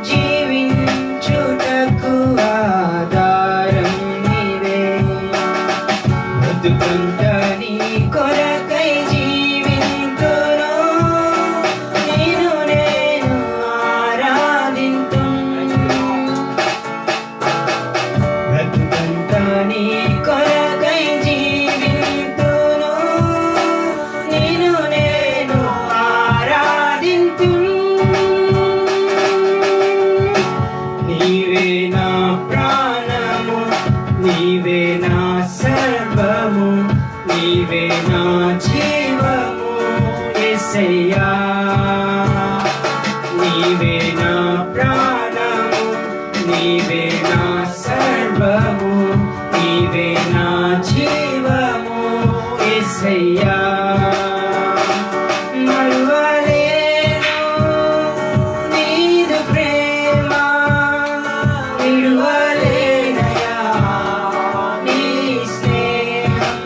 జీవించుటకు ఆధారం నీవే. బ్రతుకంతా నీ కొరకై జీవింతును, నిన్ను నేను ఆరాధింతు. బ్రతుకంతా నీ కొరకై జీవింతును, నిన్ను నేను ఆరాధింతు. నీవే నా ప్రాణము, నీవే నా సర్వము, నీవే నా జీవము యేసయ్యా. నీవే నా ప్రాణము, నీవే నా సర్వము, నీవే నా జీవము యేసయ్యా. మరువలేను నీదు ప్రేమ, విడువలేనయా నీ స్నేహం.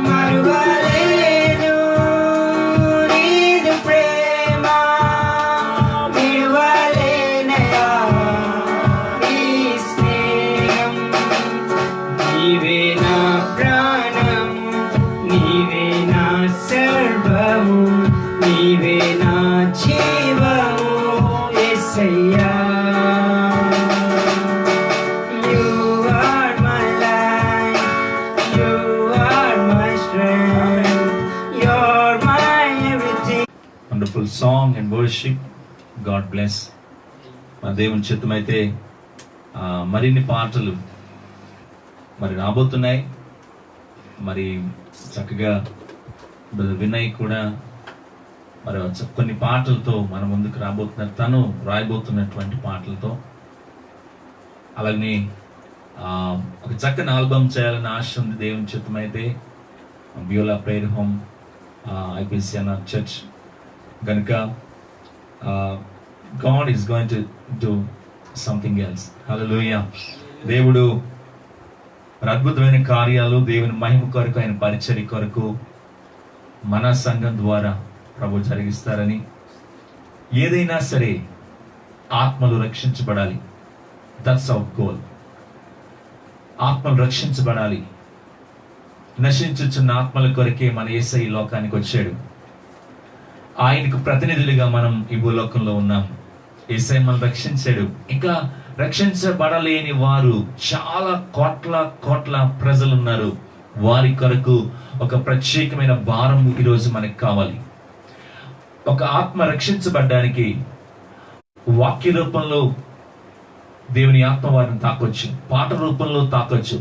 మరువలేను నీదు ప్రేమ, విడువలేనయా నీ స్నేహం. నీవే నా ప్రాణము, నీవే నా సర్వము, నీవే నా జీవము యేసయ్యా. You are my life, you are my strength, you're my everything. Wonderful song and worship. God bless. మన దేవుని చిత్తమైతే మరిన్ని పాటలు మరి రాబోతున్నాయి. మరి చక్కగా బ్రదర్ వినయ్ కూడా మరి కొన్ని పాటలతో మన ముందుకు రాబోతున్నారు, తను రాయబోతున్నటువంటి పాటలతో. అలాగే ఒక చక్కని ఆల్బమ్ చేయాలని ఆశ ఉంది దేవుని చిత్తమైతే. Beulah prayer home, IPCN church కనుక God is going to do something else. Hallelujah. దేవుడు అద్భుతమైన కార్యాలు, దేవుని మహిమ కొరకు, ఆయన పరిచర్య కొరకు మన సంఘం ద్వారా ప్రభు జరిగిస్తారని, ఏదైనా సరే ఆత్మలు రక్షించబడాలి. That's our goal. ఆత్మలు రక్షించబడాలి. నశించుచున్న ఆత్మల కొరకే మన యేసయ్య ఈ లోకానికి వచ్చాడు. ఆయనకు ప్రతినిధులుగా మనం ఈ భూలోకంలో ఉన్నాం. యేసయ్య మనల్ని రక్షించాడు. ఇంకా రక్షించబడలేని వారు చాలా కోట్ల ప్రజలు ఉన్నారు. వారి కొరకు ఒక ప్రత్యేకమైన భారం ఈరోజు మనకు కావాలి. ఒక ఆత్మ రక్షించబడ్డానికి వాక్య రూపంలో దేవుని ఆత్మ వారిని తాకొచ్చు, పాట రూపంలో తాకొచ్చు,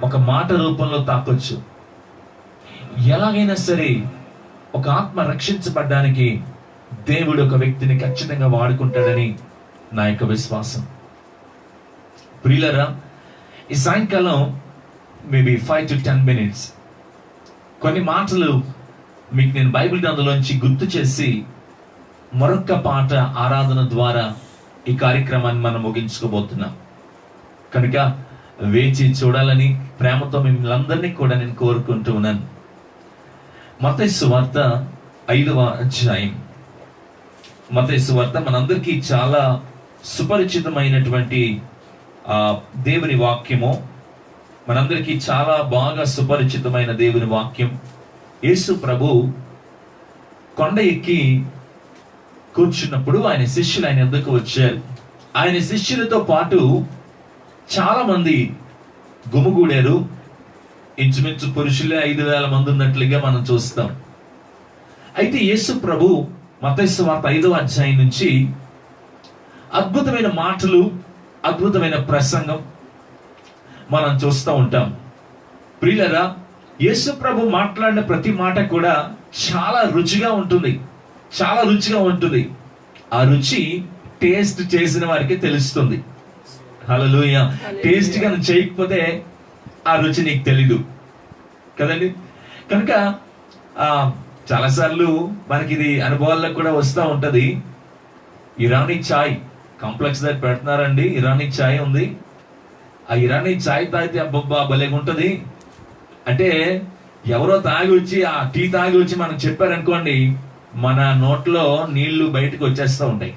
ఒక మాట రూపంలో తాకొచ్చు. ఎలాగైనా సరే ఒక ఆత్మ రక్షించబడ్డానికి దేవుడు ఒక వ్యక్తిని ఖచ్చితంగా వాడుకుంటాడని నా యొక్క విశ్వాసం. ప్రియులారా, ఈ సాయంకాలం మేబీ 5 to 10 minutes కొన్ని మాటలు మీకు నేను బైబిల్ గ్రంథంలోంచి గుర్తు చేసి మరొక పాట ఆరాధన ద్వారా ఈ కార్యక్రమాన్ని మనం ముగించుకోబోతున్నాం. కనుక వేచి చూడాలని ప్రేమతో మిమ్మల్ని అందరినీ కూడా నేను కోరుకుంటూ ఉన్నాను. మత్తయి సువార్త 5వ అధ్యాయం. మత్తయి సువార్త మనందరికీ చాలా సుపరిచితమైనటువంటి దేవుని వాక్యము. మనందరికీ చాలా బాగా సుపరిచితమైన దేవుని వాక్యం. యేసు ప్రభు కొండ ఎక్కి కూర్చున్నప్పుడు ఆయన శిష్యులు ఆయన వద్దకు వచ్చారు. ఆయన శిష్యులతో పాటు చాలా మంది గుమిగూడారు. ఇంచుమించు పురుషులే 5,000 మంది ఉన్నట్లుగా మనం చూస్తాం. అయితే యేసు ప్రభు మత్తయి సువార్త 5వ అధ్యాయం నుంచి అద్భుతమైన మాటలు, అద్భుతమైన ప్రసంగం మనం చూస్తూ ఉంటాం. ప్రియులారా, యేసు ప్రభు మాట్లాడిన ప్రతి మాట కూడా చాలా రుచిగా ఉంటుంది, చాలా రుచిగా ఉంటుంది. ఆ రుచి టేస్ట్ చేసిన వారికి తెలుస్తుంది. హల్లెలూయా. టేస్ట్ గా చేయకపోతే ఆ రుచి నీకు తెలీదు కదండి. కనుక చాలాసార్లు మనకి ఇది అనుభవాల్లో కూడా వస్తూ ఉంటది. ఇరానీ చాయ్ కాంప్లెక్స్ దగ్గర పెడుతున్నారండి, ఇరానీ చాయ్ ఉంది. ఆ ఇరానీ చాయ్ తాగితే అబ్బబ్బా భలేగా ఉంటది అంటే ఎవరో తాగి వచ్చి ఆ టీ తాగి వచ్చి మనం చెప్పారనుకోండి, మన నోట్లో నీళ్లు బయటకు వచ్చేస్తూ ఉంటాయి.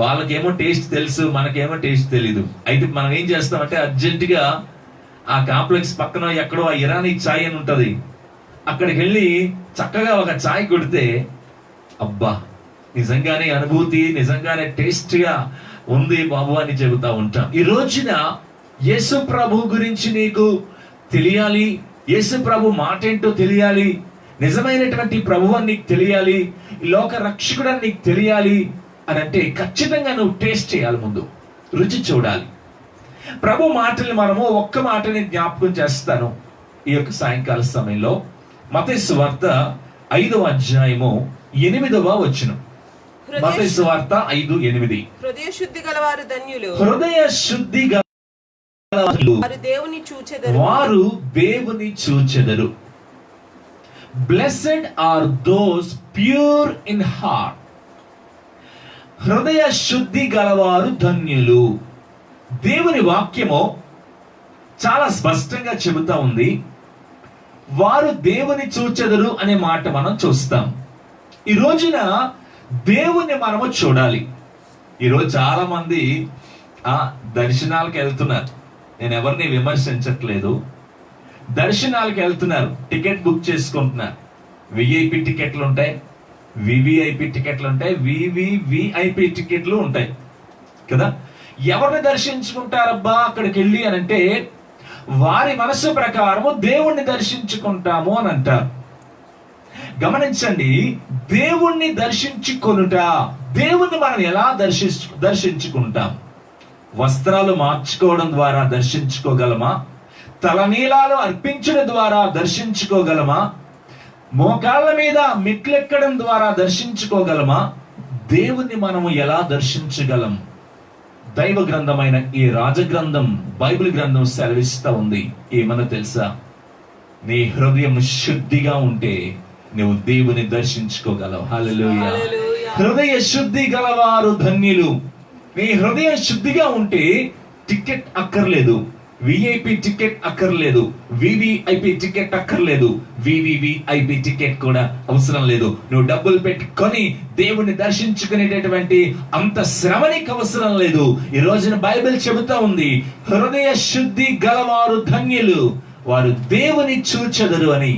వాళ్ళకేమో టేస్ట్ తెలుసు, మనకేమో టేస్ట్ తెలీదు. అయితే మనం ఏం చేస్తామంటే అర్జెంటుగా ఆ కాంప్లెక్స్ పక్కన ఎక్కడో ఆ ఇరానీ చాయ్ అని ఉంటది, అక్కడికి వెళ్ళి చక్కగా ఒక చాయ్ కొడితే అబ్బా నిజంగానే అనుభూతి, నిజంగానే టేస్ట్ గా ఉంది బాబు అని చెబుతా ఉంటాం. ఈ రోజున యేసు ప్రభు గురించి నీకు తెలియాలి, యేసు ప్రభు మాట ఏంటో తెలియాలి, నిజమైనటువంటి ప్రభు అని నీకు తెలియాలి, ఈ లోక రక్షకుడు అని నీకు తెలియాలి అని అంటే ఖచ్చితంగా నువ్వు టేస్ట్ చేయాలి, ముందు రుచి చూడాలి. ప్రభు మాటల్ని మనము ఒక్క మాటని జ్ఞాపకం చేస్తాను ఈ యొక్క సాయంకాల సమయంలో. మత్తయి సువార్త 5వ అధ్యాయము 8వ వచనం. మత్తయి సువార్త 5:8. హృదయ శుద్ధి గలవారు ధన్యులు, హృదయ శుద్ధి గలవారు వారు దేవుని చూచెదరు, వారు దేవుని చూచెదరు. Blessed are those pure in heart. హృదయ శుద్ధి గలవారు ధన్యులు. దేవుని వాక్యము చాలా స్పష్టంగా చెబుతా ఉంది, వారు దేవుని చూచెదరు అనే మాట మనం చూస్తాం. ఈ రోజున దేవుని మనము చూడాలి. ఈరోజు చాలా మంది దర్శనాలకు వెళ్తున్నారు. నేను ఎవరిని విమర్శించట్లేదు. దర్శనాలకు వెళ్తున్నారు, టికెట్ బుక్ చేసుకుంటున్నారు. విఐపి టికెట్లు ఉంటాయి, వివిఐపి టికెట్లు ఉంటాయి, వివివిఐపి టికెట్లు ఉంటాయి కదా. ఎవరిని దర్శించుకుంటారబ్బా అక్కడికి వెళ్ళి అని అంటే వారి మనసు ప్రకారము దేవుణ్ణి దర్శించుకుంటాము అని అంటారు. గమనించండి, దేవుణ్ణి దర్శించుకొనుట, దేవుణ్ణి మనం ఎలా దర్శించుకుంటాం? వస్త్రాలు మార్చుకోవడం ద్వారా దర్శించుకోగలమా? తలనీలాలు అర్పించడం ద్వారా దర్శించుకోగలమా? మోకాళ్ళ మీద మెట్లెక్కడం ద్వారా దర్శించుకోగలమా? దేవుణ్ణి మనము ఎలా దర్శించగలం? దైవ గ్రంథమైన ఈ రాజగ్రంథం, బైబిల్ గ్రంథం సెలవిస్తా ఉంది. ఏమన్నా తెలుసా? నీ హృదయం శుద్ధిగా ఉంటే నువ్వు దేవుని దర్శించుకోగలవు. హల్లెలూయా. హృదయ శుద్ధి గలవారు ధన్యులు. నీ హృదయం శుద్ధిగా ఉంటే టికెట్ అక్కర్లేదు, విఐపి టికెట్ అక్కర్లేదు, వివిఐపి టికెట్ అక్కర్లేదు, వివివిఐపి టికెట్ కూడా అవసరం లేదు. నువ్వు డబ్బులు పెట్టుకొని దేవుణ్ణి దర్శించుకునేటటువంటి అంత శ్రమ నీకు అవసరం లేదు. ఈ రోజున బైబిల్ చెబుతా ఉంది, హృదయ శుద్ధి గలవారు ధన్యులు, వారు దేవుని చూచెదరు అని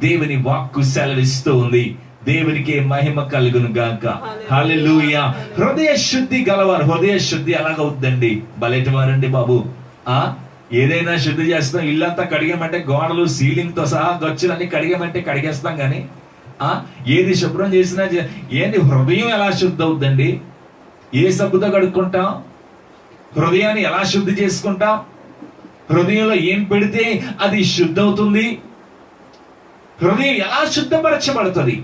దేవుని వాక్కు సెలవిస్తూ ఉంది. దేవునికి మహిమ కలుగును గాక. హల్లెలూయా. హృదయ శుద్ధి గలవారు. హృదయ శుద్ధి ఎలాగవుద్దండి? బలెటివారండి బాబు. ఏదైనా శుద్ధి చేస్తాం, ఇల్లంతా కడిగామంటే గోడలు సీలింగ్ తో సహా గచ్చులన్నీ కడిగామంటే కడిగేస్తాం కానీ ఏది శుభ్రం చేసినా ఏంది హృదయం ఎలా శుద్ధి అవుద్దండి? ఏ సబ్బుతో కడుక్కుంటాం? హృదయాన్ని ఎలా శుద్ధి చేసుకుంటాం? హృదయంలో ఏం పెడితే అది శుద్ధి అవుతుంది? హృదయం ఎలా శుద్ధపరచబడుతుంది?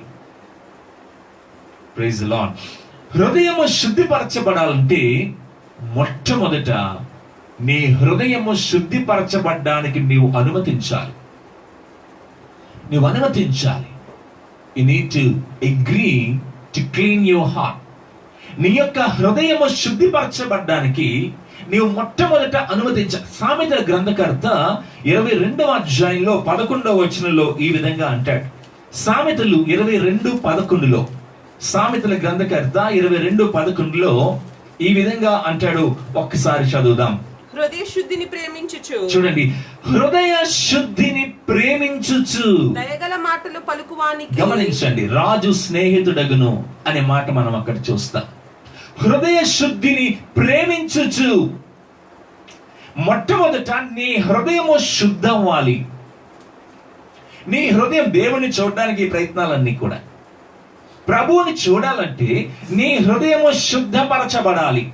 Praise the lord. హృదయము శుద్ధిపరచబడాలంటే మొట్టమొదట నీ హృదయము శుద్ధిపరచబడ్డానికి నీవు అనుమతించాలి. You need to agree to clean your heart. నీ యొక్క హృదయము శుద్ధిపరచబడ్డానికి నీవు మొట్టమొదట అనుమతించాలి. సామెతల గ్రంథకర్త 22వ అధ్యాయంలో 11వ వచనంలో ఈ విధంగా అంటాడు. సామెతలు 22:11లో, సామెతల గ్రంథకర్త 22:11లో ఈ విధంగా అంటాడు. ఒక్కసారి చదువుదాం. హృదయ శుద్ధిని ప్రేమించుచు. చూడండి, హృదయ శుద్ధిని ప్రేమించుచు దయగల మాటలు పలుకువానికి. గమనించండి, రాజు స్నేహితుడగును అనే మాట మనం అక్కడ చూస్తాం. హృదయ శుద్ధిని ప్రేమించుచు. మొట్టమొదట నీ హృదయము శుద్ధం అవ్వాలి. నీ హృదయం దేవుని చూడడానికి ప్రయత్నాలన్నీ కూడా, ప్రభువుని చూడాలంటే నీ హృదయము శుద్ధపరచబడాలి.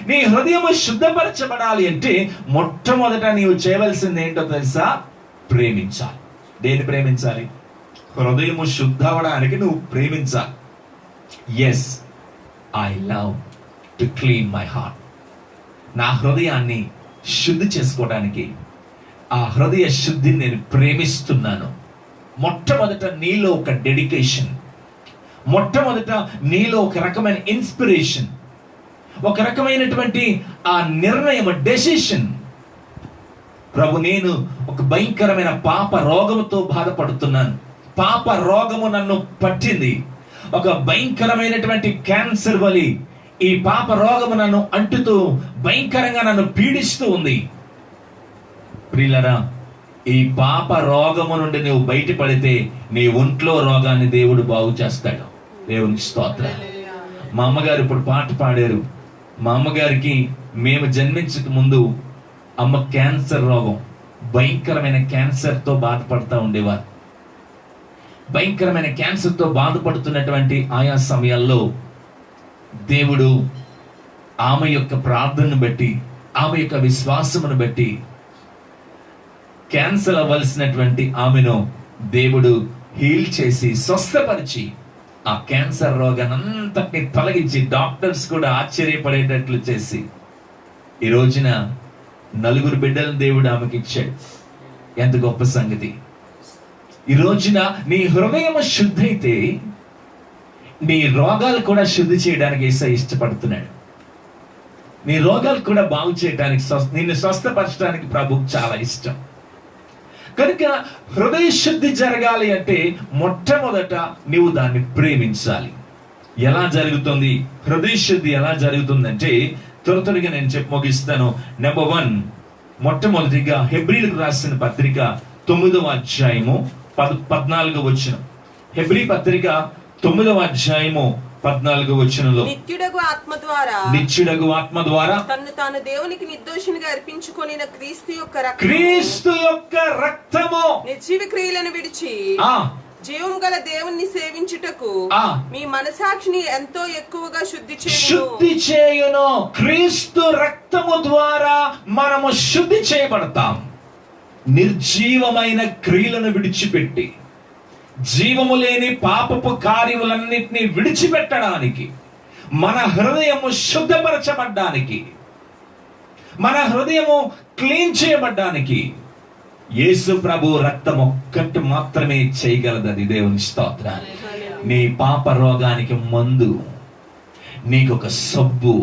నీ హృదయము శుద్ధపరచబడాలి అంటే మొట్టమొదట నీవు చేయవలసింది ఏంటో తెలుసా? ప్రేమించాలి. దేన్ని ప్రేమించాలి? హృదయము శుద్ధ అవడానికి నువ్వు ప్రేమించాలి. Yes, I love to clean my heart. నా హృదయాన్ని శుద్ధి చేసుకోవడానికి, ఆ హృదయ శుద్ధిని నేను ప్రేమిస్తున్నాను. మొట్టమొదట నీలో ఒక డెడికేషన్, మొట్టమొదట నీలో ఒక రకమైన ఇన్స్పిరేషన్, ఒక రకమైనటువంటి ఆ నిర్ణయం, డెసిషన్. ప్రభు, నేను ఒక భయంకరమైన పాప రోగముతో బాధపడుతున్నాను. పాప రోగము నన్ను పట్టింది. ఒక భయంకరమైనటువంటి క్యాన్సర్ వలి ఈ పాప రోగము నన్ను అంటుతూ భయంకరంగా నన్ను పీడిస్తూ ఉంది. ప్రియులారా, ఈ పాప రోగము నుండి నువ్వు బయటపడితే నీ ఒంట్లో రోగాన్ని దేవుడు బాగు చేస్తాడు. దేవునికి స్తోత్రం. మా అమ్మగారు ఇప్పుడు పాట పాడారు. మా అమ్మగారికి మేము జన్మించక ముందు అమ్మ క్యాన్సర్ రోగం, భయంకరమైన క్యాన్సర్ తో బాధపడతా ఉండేవారు. భయంకరమైన క్యాన్సర్ తో బాధపడుతున్నటువంటి ఆయా సమయాల్లో దేవుడు ఆమె యొక్క ప్రార్థనను బట్టి, ఆమె యొక్క విశ్వాసమును బట్టి క్యాన్సర్ అవ్వాల్సినటువంటి ఆమెను దేవుడు హీల్ చేసి స్వస్థపరిచి ఆ క్యాన్సర్ రోగానంతటిని తొలగించి డాక్టర్స్ కూడా ఆశ్చర్యపడేటట్లు చేసి ఈ రోజున 4 బిడ్డలను దేవుడు ఆమెకి ఇచ్చాడు. ఎంత గొప్ప సంగతి! ఈ రోజున నీ హృదయం శుద్ధి అయితే నీ రోగాలు కూడా శుద్ధి చేయడానికి యేసయ్య ఇష్టపడుతున్నాడు. నీ రోగాలు కూడా బాగు చేయడానికి, నిన్ను స్వస్థపరచడానికి ప్రభువుకు చాలా ఇష్టం. కనుక హృదయ శుద్ధి జరగాలి అంటే మొట్టమొదట నీవు దాన్ని ప్రేమించాలి. ఎలా జరుగుతుంది హృదయ శుద్ధి? ఎలా జరుగుతుందంటే త్వరగా నేను చెప్పి ముగిస్తాను. నెంబర్ 1, మొట్టమొదటిగా హెబ్రీలకు రాసిన పత్రిక 9వ అధ్యాయము 14వ వచనం. హెబ్రీ పత్రిక 9వ అధ్యాయము 14వ వచనంలో, నిత్యుడగు ఆత్మ ద్వారా తన్ను తాను దేవునికి నిర్దోషినిగా అర్పించుకొనిన క్రీస్తు యొక్క రక్తము నిర్జీవ క్రియలను విడిచి జీవం గల దేవుణ్ణి సేవించుటకు మీ మనసాక్షిని ఎంతో ఎక్కువగా శుద్ధి చేయును. క్రీస్తు రక్తము ద్వారా మనము శుద్ధి చేయబడతాం. నిర్జీవమైన క్రియలను విడిచిపెట్టి జీవము లేని పాపపు కార్యములన్నిటినీ విడిచిపెట్టడానికి, మన హృదయము శుద్ధపరచబడ్డానికి, మన హృదయము క్లీన్ చేయబడ్డానికి యేసు ప్రభు రక్తం ఒక్కటి మాత్రమే చేయగలదు. అది దేవుని స్తోత్రాలు. నీ పాప రోగానికి మందు, నీకొక సబ్బు,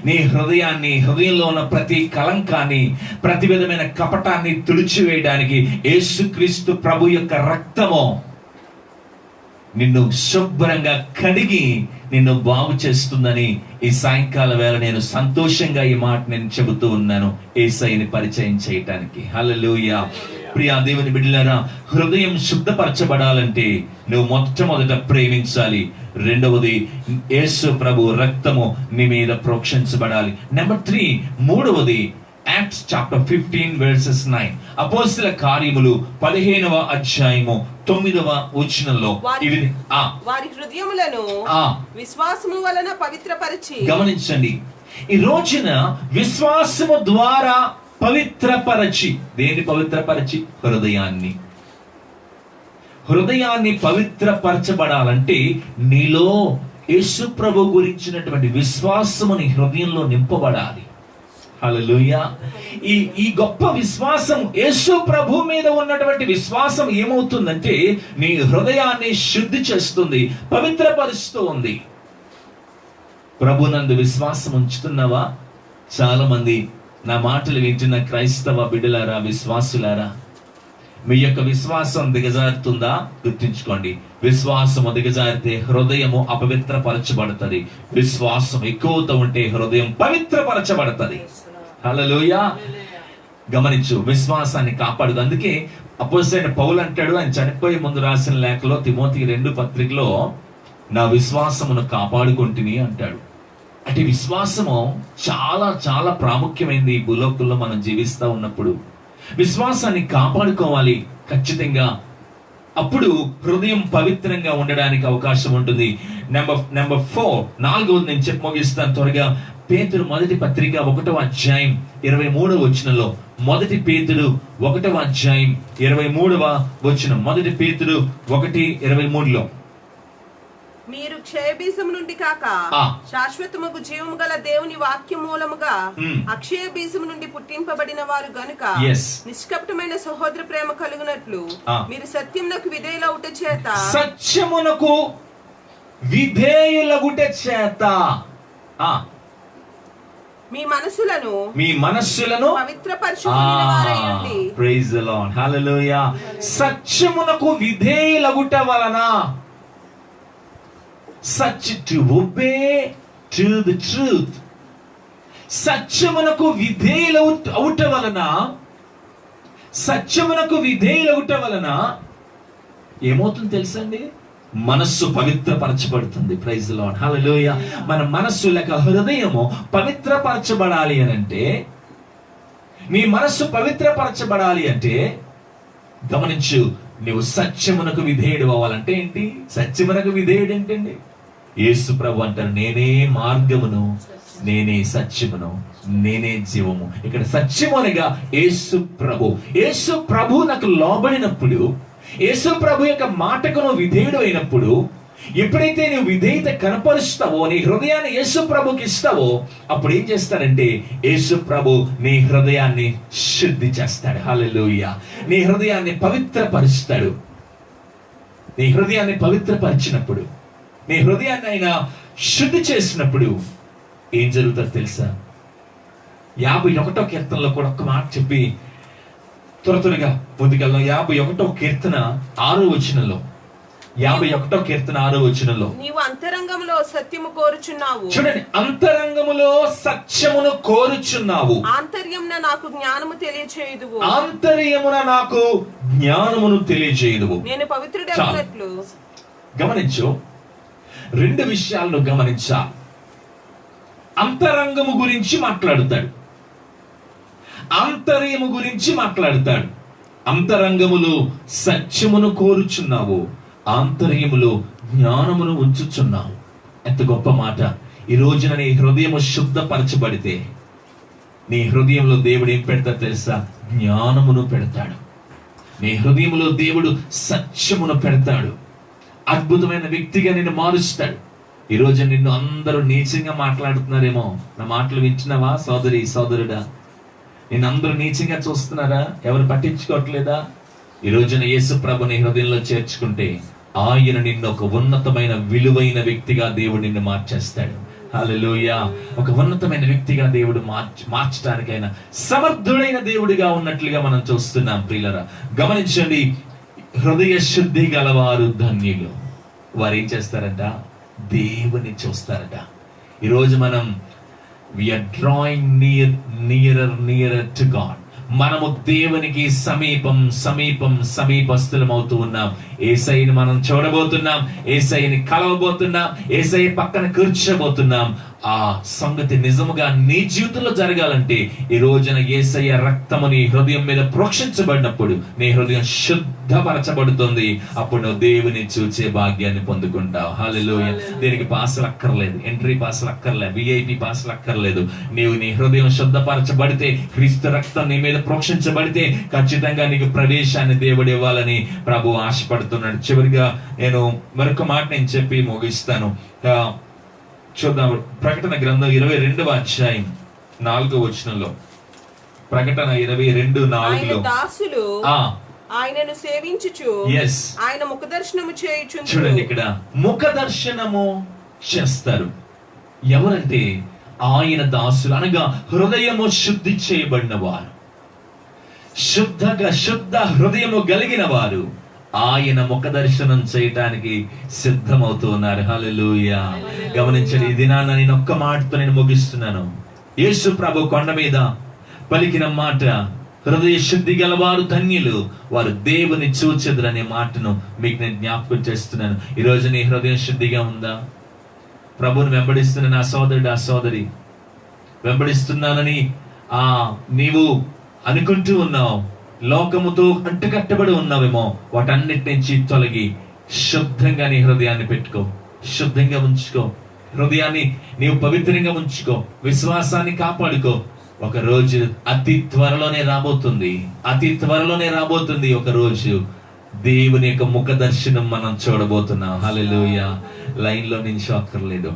నీ హృదయంలో ఉన్న ప్రతి కలంకాన్ని, ప్రతి విధమైన కపటాన్ని తుడిచివేయడానికి యేసుక్రీస్తు ప్రభు యొక్క రక్తము నిన్ను శుభ్రంగా కడిగి నిన్ను బాగు చేస్తుందని ఈ సాయంకాల వేళ నేను సంతోషంగా ఈ మాట నేను చెబుతూ ఉన్నాను, యేసయ్యని పరిచయం చేయటానికి. హల్లెలూయా. ప్రియా దేవుని బిడ్డలారా, హృదయం శుద్ధపరచబడాలంటే నువ్వు మొట్టమొదట ప్రేమించాలి. రెండవది యేసు ప్రభు రక్తము నీ మీద ప్రోక్షించబడాలి. నెంబర్ 3, మూడవది యాక్ట్స్ చాప్టర్ 15 verses 9. అపోస్తల కార్యములు 15వ అధ్యాయము 9వ వచనంలో వారి హృదయములను విశ్వాసము వలన పవిత్రపరిచి. గమనించండి, ఈ రోజున విశ్వాసము ద్వారా పవిత్రపరచి. దేన్ని పవిత్రపరచి? హృదయాన్ని పవిత్రపరచబడాలంటే నీలో యేసు ప్రభు గురించినటువంటి విశ్వాసము నీ హృదయంలో నింపబడాలి. హల్లెలూయా. ఈ గొప్ప విశ్వాసం, యేసు ప్రభు మీద ఉన్నటువంటి విశ్వాసం ఏమవుతుందంటే నీ హృదయాన్ని శుద్ధి చేస్తుంది, పవిత్రపరుస్తూ ఉంది. ప్రభునందు విశ్వాసం ఉంచుతున్నావా? చాలా మంది నా మాటలు వింటున్న క్రైస్తవ బిడ్డలారా, విశ్వాసులారా, మీ యొక్క విశ్వాసం దిగజారుతుందా? గుర్తుంచుకోండి, విశ్వాసము దిగజారితే హృదయము అపవిత్రపరచబడుతుంది. విశ్వాసం ఎక్కువతో ఉంటే హృదయం పవిత్రపరచబడుతుంది. హల్లెలూయా. గమనించు, విశ్వాసాన్ని కాపాడు. అందుకే అపోస్తలుడైన పౌలు అంటాడు, ఆయన చనిపోయే ముందు రాసిన లేఖలో తిమోతి 2 పత్రికలో, నా విశ్వాసమును కాపాడుకుంటుని అంటాడు. అంటే విశ్వాసము చాలా చాలా ప్రాముఖ్యమైనది ఈ భూలోకంలో మనం జీవిస్తూ ఉన్నప్పుడు. విశ్వాసాన్ని కాపాడుకోవాలి ఖచ్చితంగా. అప్పుడు హృదయం పవిత్రంగా ఉండడానికి అవకాశం ఉంటుంది. నెంబర్ 4, 4వది నేను చెప్పి ముగిస్తాను త్వరగా. పేతురు మొదటి పత్రిక 1వ అధ్యాయం 23వ వచనంలో, మొదటి పేతురు 1వ అధ్యాయం 23వ వచనం, మొదటి పేతురు 1:23లో, మీరు క్షయబీజము నుండి కాక శాశ్వతముగు జీవము గల దేవుని వాక్య మూలముగా అక్షయ బీజము నుండి పుట్టింపబడిన వారు గనుక నిష్కపటమైన సహోదర ప్రేమ కలుగునట్లు మీరు సత్యమునకు విధేయులగుట చేత, సత్యమునకు విధేయులగుట చేత మీ మనస్సులను పవిత్రపరచుకొనిన వారయ్యుండి. Praise the Lord. హల్లెలూయా. సత్యమునకు విధేయులగుట వలన, to obey to the truth. సత్యమునకు విధేయులవుట వలన ఏమవుతుంది తెలుసండి? మనస్సు పవిత్రపరచబడుతుంది. Praise the Lord. హల్లెలూయా. మన మనస్సు లేక హృదయము పవిత్రపరచబడాలి అనంటే, నీ మనస్సు పవిత్రపరచబడాలి అంటే, గమనించు, నువ్వు సత్యమునకు విధేయుడు అవ్వాలంటే ఏంటి? సత్యమునకు విధేయుడు ఏంటండి? యేసు ప్రభు అంటారు, నేనే మార్గమును, నేనే సత్యమును, నేనే జీవము. ఇక్కడ సత్యము అనగా యేసు ప్రభు నాకు లోబడినప్పుడు, యేసు ప్రభు యొక్క మాటకు నువ్వు విధేయుడు అయినప్పుడు, ఎప్పుడైతే నువ్వు విధేయత కనపరుస్తావో, నీ హృదయాన్ని యేసు ప్రభుకి ఇస్తావో, అప్పుడు ఏం చేస్తాడంటే యేసు ప్రభు నీ హృదయాన్ని శుద్ధి చేస్తాడు. హల్లెలూయా. నీ హృదయాన్ని పవిత్రపరుస్తాడు. నీ హృదయాన్ని పవిత్రపరిచినప్పుడు, నీ హృదయాన్ని ఆయన శుద్ధి చేసినప్పుడు ఏం జరుగుతుందో తెలుసా? 51వ కీర్తనలో కూడా ఒక మాట చెప్పి త్వరగా ముందుకెళ్దాం. 51వ కీర్తన 6వ వచనంలో, 51వ కీర్తన 6వ వచనంలో, నీవు అంతరంగములో సత్యము కోరుచున్నావు. చూడండి, అంతరంగములో సత్యమును కోరుచున్నావు. ఆంతర్యమున నాకు జ్ఞానము తెలియచేయుదువు. నేను పవిత్రుడగునట్లు. గమనించు, 2 విషయాలను గమనించాలి. అంతరంగము గురించి మాట్లాడుతాడు, ఆంతర్యము గురించి మాట్లాడుతాడు. అంతరంగములో సత్యమును కోరుచున్నావు, ఆంతర్యములో జ్ఞానమును ఉంచుచున్నావు. ఎంత గొప్ప మాట! ఈ రోజున నీ హృదయము శుద్ధపరచబడితే, నీ హృదయంలో దేవుడు ఏం పెడతాడు తెలుసా? జ్ఞానమును పెడతాడు. నీ హృదయంలో దేవుడు సత్యమును పెడతాడు. అద్భుతమైన వ్యక్తిగా నిన్ను మారుస్తాడు. ఈ రోజు నిన్ను అందరూ నీచంగా మాట్లాడుతున్నారేమో. నా మాటలు వింటున్నావా సోదరి సోదరుడా? నిన్ను అందరూ నీచంగా చూస్తున్నారా? ఎవరు పట్టించుకోవట్లేదా? ఈ రోజున యేసు ప్రభుని హృదయంలో చేర్చుకుంటే ఆయన నిన్ను ఒక ఉన్నతమైన విలువైన వ్యక్తిగా దేవుడు నిన్ను మార్చేస్తాడు. హల్లెలూయా. ఒక ఉన్నతమైన వ్యక్తిగా దేవుడు మార్చడానికైనా సమర్థుడైన దేవుడిగా ఉన్నట్లుగా మనం చూస్తున్నాం. ప్రియులరా, గమనించండి, హృదయ శుద్ధి గలవారు ధన్యులు. వారు ఏం చేస్తారంట? దేవుని చూస్తారట. ఈరోజు మనం we are drawing nearer to God. మనము దేవునికి సమీపస్థులం అవుతూ ఉన్నాం. యేసయ్యని మనం చూడబోతున్నాం, యేసయ్యని కలవబోతున్నాం, యేసయ్య పక్కన కూర్చోబోతున్నాం. ఆ సంగతి నిజముగా నీ జీవితంలో జరగాలంటే ఈ రోజున యేసయ్య రక్తము నీ హృదయం మీద ప్రోక్షించబడినప్పుడు నీ హృదయం శుద్ధపరచబడుతుంది. అప్పుడు నువ్వు దేవుని చూచే భాగ్యాన్ని పొందుకుంటావు. హల్లెలూయా. దీనికి పాసులు అక్కర్లేదు, ఎంట్రీ పాసులు అక్కర్లేదు, VIP పాసులు అక్కర్లేదు. నీవు నీ హృదయం శుద్ధపరచబడితే, క్రీస్తు రక్తం నీ మీద ప్రోక్షించబడితే ఖచ్చితంగా నీకు ప్రవేశాన్ని దేవుడు ఇవ్వాలని ప్రభు ఆశపడుతున్నాడు. చివరిగా నేను మరొక మాట నేను చెప్పి ముగిస్తాను. చూద్దాం, ప్రకటన గ్రంథం 22వ అధ్యాయం 4వ వచనంలో. ప్రకటన 22:4 దాసులు ఆయనను సేవించుచు ఆయన ముఖ దర్శనము చేయుచు. చూడండి, ఇక్కడ ముఖ దర్శనము చేస్తారు. ఎవరంటే ఆయన దాసులు, అనగా హృదయము శుద్ధి చేయబడిన వారు, శుద్ధ హృదయము కలిగిన వారు ఆయన ముఖ దర్శనం చేయటానికి సిద్ధమవుతున్నారు. హల్లెలూయా. గమనించండి, ఈ దినాన నేను ఒక్క మాటతో నేను ముగిస్తున్నాను. యేసు ప్రభు కొండ మీద పలికిన మాట, హృదయ శుద్ధి గలవారు ధన్యులు, వారు దేవుని చూచెదరనే మాటను మీకు నేను జ్ఞాపకం చేస్తున్నాను. ఈ రోజు నీ హృదయం శుద్ధిగా ఉందా? ప్రభువుని వెంబడిస్తున్న నా సోదరుడు, ఆ సోదరి, వెంబడిస్తున్నానని నీవు అనుకుంటూ ఉన్నావు. లోకముతో అంటుకట్టబడి ఉన్నావేమో. వాటన్నిటి నుంచి తొలగి శుద్ధంగా నీ హృదయాన్ని పెట్టుకో, శుద్ధంగా ఉంచుకో, హృదయాన్ని నీవు పవిత్రంగా ఉంచుకో, విశ్వాసాన్ని కాపాడుకో. ఒక రోజు అతి త్వరలోనే రాబోతుంది ఒక రోజు దేవుని యొక్క ముఖ దర్శనం మనం చూడబోతున్నాం. హల్లెలూయా. లైన్ లో నిల్చోక్కర్లేదు.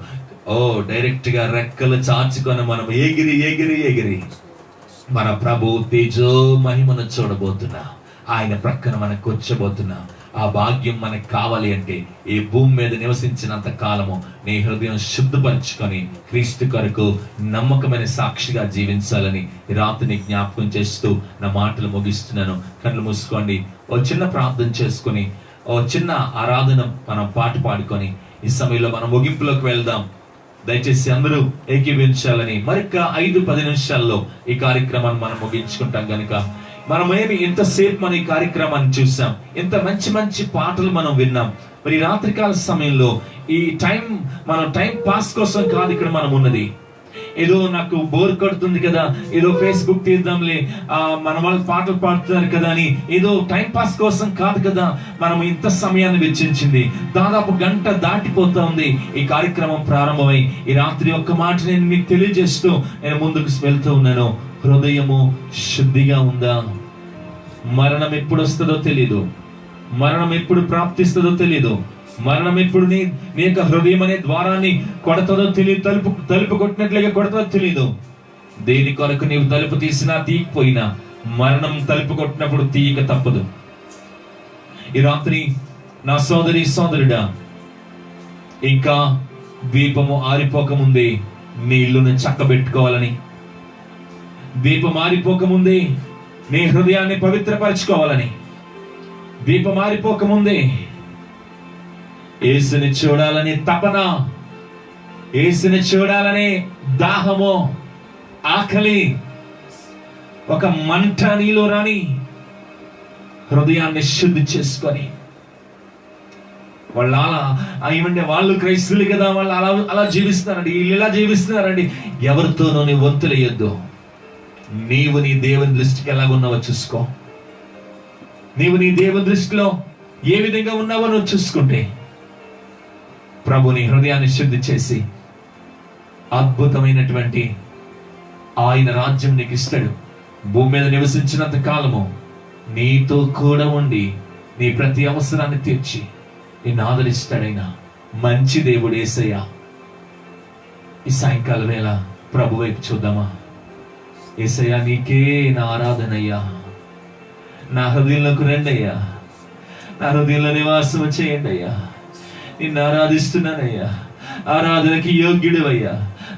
డైరెక్ట్ గా రెక్కలు చాచుకొని మనం ఎగిరి మన ప్రభు తేజో మహిమను చూడబోతున్నాం. ఆయన ప్రక్కన మనం కూర్చోబోతున్నాం. ఆ భాగ్యం మనకు కావాలి అంటే ఈ భూమి మీద నివసించినంత కాలము నీ హృదయం శుద్ధపరచుకొని క్రీస్తు కొరకు నమ్మకమైన సాక్షిగా జీవించాలని ఈ రాత్రిని జ్ఞాపకం చేస్తూ నా మాటలు ముగిస్తున్నాను. కళ్ళు మూసుకోండి. ఓ చిన్న ప్రార్థన చేసుకొని, ఓ చిన్న ఆరాధన మనం పాట పాడుకొని ఈ సమయంలో మనం ముగింపులోకి వెళ్దాం. దయచేసి అందరూ ఏకీవించాలని. మరిక 5-10 నిమిషాల్లో ఈ కార్యక్రమాన్ని మనం ముగించుకుంటాం. కనుక మనమేమి ఇంతసేపు మన ఈ కార్యక్రమాన్ని చూసాం, ఇంత మంచి పాటలు మనం విన్నాం. మరి రాత్రికాల సమయంలో ఈ మనం టైం పాస్ కోసం కాదు ఇక్కడ మనం ఉన్నది. ఏదో నాకు బోర్ కొడుతుంది కదా, ఏదో ఫేస్బుక్ తీద్దాంలే, మన వాళ్ళు పాటలు పాడుతున్నారు కదా అని ఏదో టైం పాస్ కోసం కాదు కదా మనం ఇంత సమయాన్ని వెచ్చించింది. దాదాపు గంట దాటిపోతా ఉంది ఈ కార్యక్రమం ప్రారంభమై. ఈ రాత్రి ఒక్క మాట నేను మీకు తెలియజేస్తూ నేను ముందుకు వెళ్తూ ఉన్నాను. హృదయము శుద్ధిగా ఉందా? మరణం ఎప్పుడు వస్తుందో తెలీదు, మరణం ఎప్పుడు ప్రాప్తిస్తుందో తెలీదు, మరణం ఎప్పుడు నీ యొక్క హృదయం అనే ద్వారాన్ని కొడతదో తెలియదు, తలుపు కొట్టినట్లుగా కొడతదో తెలీదు. దేని కొరకు నీవు తలుపు తీసినా తీయకపోయినా మరణం తలుపు కొట్టినప్పుడు తీయక తప్పదు. ఈ రాత్రి నా సోదరుడా, ఇంకా దీపము ఆరిపోకముందే నీ ఇల్లును చక్కబెట్టుకోవాలని, దీపం ఆరిపోకముందే నీ హృదయాన్ని పవిత్రపరచుకోవాలని, దీపం ఆరిపోకముందే యేసుని చూడాలని తపన, యేసుని చూడాలనే దాహము, ఆకలి, ఒక మంట నీలో రాని హృదయాన్ని శుద్ధి చేసుకొని, వాళ్ళు క్రైస్తువులు కదా, వాళ్ళు అలా జీవిస్తున్నారండి, వీళ్ళు ఇలా జీవిస్తున్నారండి, ఎవరితోనూ నీ వంతులేయొద్దు. నీవు నీ దేవుని దృష్టికి ఎలాగున్నావో చూసుకో. నీవు నీ దేవుని దృష్టిలో ఏ విధంగా ఉన్నావో నువ్వు చూసుకుంటే ప్రభుని హృదయాన్ని శుద్ధి చేసి అద్భుతమైనటువంటి ఆయన రాజ్యం నీకు ఇస్తాడు. భూమి మీద నివసించినంత కాలము నీతో కూడా ఉండి నీ ప్రతి అవసరాన్ని తీర్చి నిన్ను ఆదరిస్తాడైనా మంచి దేవుడు యేసయ్య. ఈ సాయంకాలం వేళ ప్రభు వైపు చూద్దామా? యేసయ్య, నీకే నా ఆరాధనయ్యా, నా హృదయంలోకి రండి అయ్యా, నా హృదయంలో నివాసం చేయండి అయ్యా. నిన్ను ఆరాధిస్తున్నానయ్యా, ఆరాధనకి యోగ్యుడివయ్యా,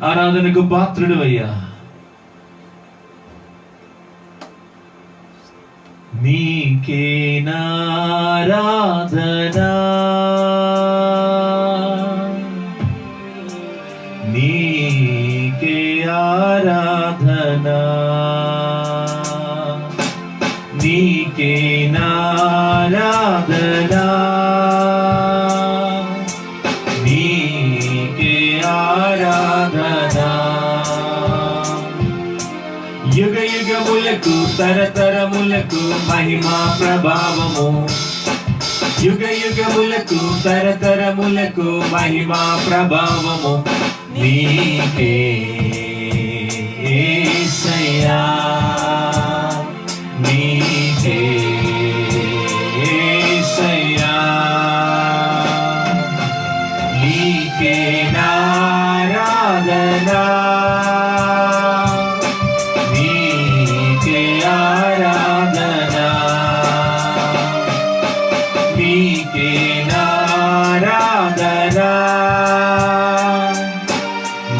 ఆరాధనకు పాత్రుడివయ్యా. నీకే నారాధనా, నీకే ఆరాధనా, నీకే నారాధనా, నీకే ఆరాధనా. యుగ యుగములకు తరతరములకు మహిమా ప్రభావము, యుగ యుగములకు తరతరములకు మహిమా ప్రభావము నీకే యేసయ్యా, నీకే యేసయ్యా, నీకే నారాధనా, నీకే ఆరాధనా, నీకే నారాధనా,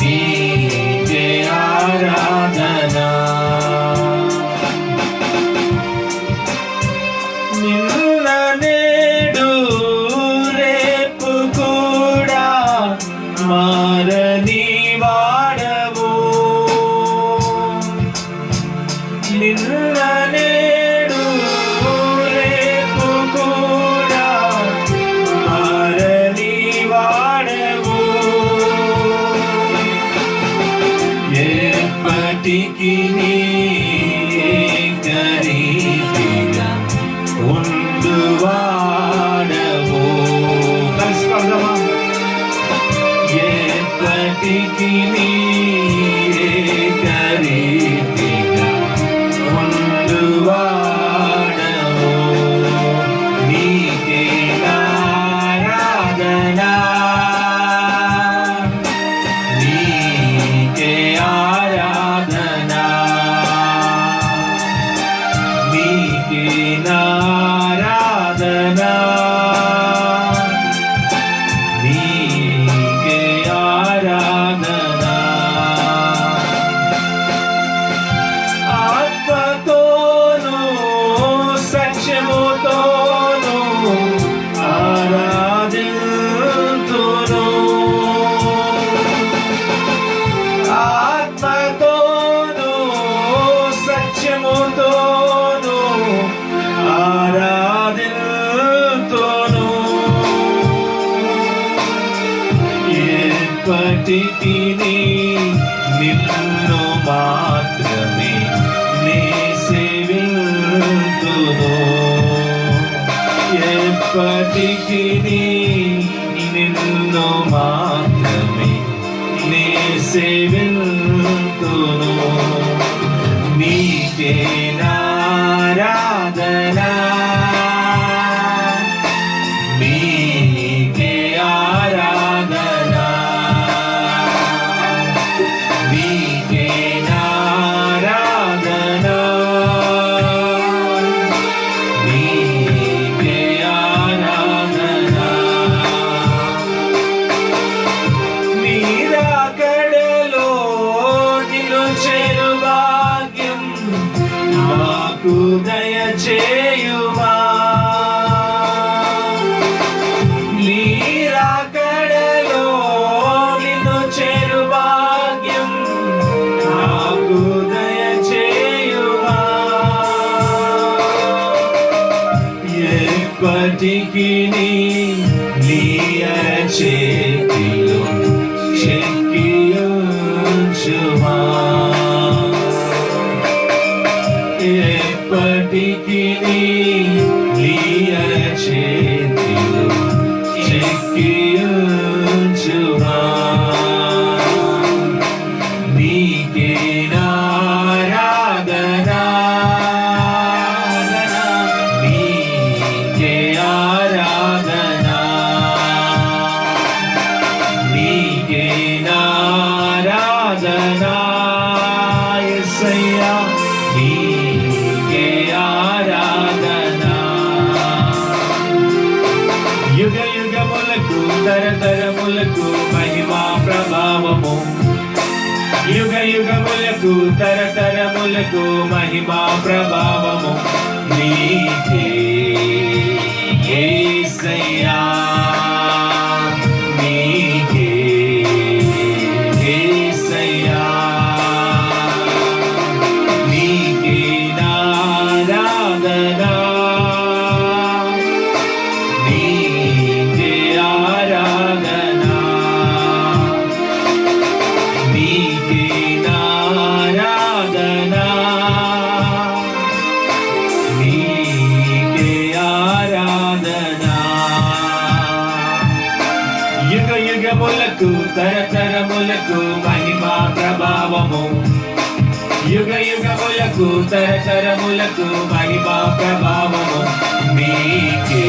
నీకే ఆరాధనా. నిన్న నేడు రేపు కూడా మారని వాడవు, నిన్న నేడు రేపు కూడా మారని వాడవు. ఎప్పటికీ నీ ఏకరీతిగా ఉండువాడవు. కలిసి పాడదామా? ఎప్పటికీ నీ ఏకరీతిగా ఉండువాడవు. నీకే ఆరాధనా, నీకే ఆరాధనా, నీకే ఆరాధనా, నీకే ఆరాధనా. ఆత్మతోను సత్యముతోను ఆరాధింతును, ఆత్మతోను సత్యముతోను ఆరాధింతును. ఎప్పటికీ నిన్ను మాత్రమే నే సేవింతును, ఎప్పటికీ నిన్ను మాత్రమే నే సేవింతును. నీకే నారాధనా, నీకే ఆరాధనా, నీకే నారాధనా, నీకే ఆరాధనా. నీరాకడలో నిలుచెను భాగ్యం మాకు దయచేయుమా, నీరాకడలో నిలుచెను భాగ్యం మాకు దయచేయుమా. ఎప్పటికీ నీ అరచేతిలో చెక్కియుంచుమా, ఎప్పటికీ నీ అరచేతిలో చెక్కియుంచుమా. నీకే నారాధనా, నీకే ఆరాధనా, నీకే నారాధనా. యేసయ్యా, నీకే ఆరాధనా. యుగ యుగములకు తరతరములకు మహిమా ప్రభావము, యుగ యుగములకు తరతరములకు మహిమా ప్రభావము నీకే యేసయ్యా, నీకే యేసయ్యా, నీకే ఆరాధన, నీకే ఆరాధన, నీకే ఆరాధన, నీకే ఆరాధన. యుగ యుగములకు తరతరములకు మహిమా ప్రభావము, యుగ యుగములకు తరతరములకు మహిమా ప్రభావము నీకే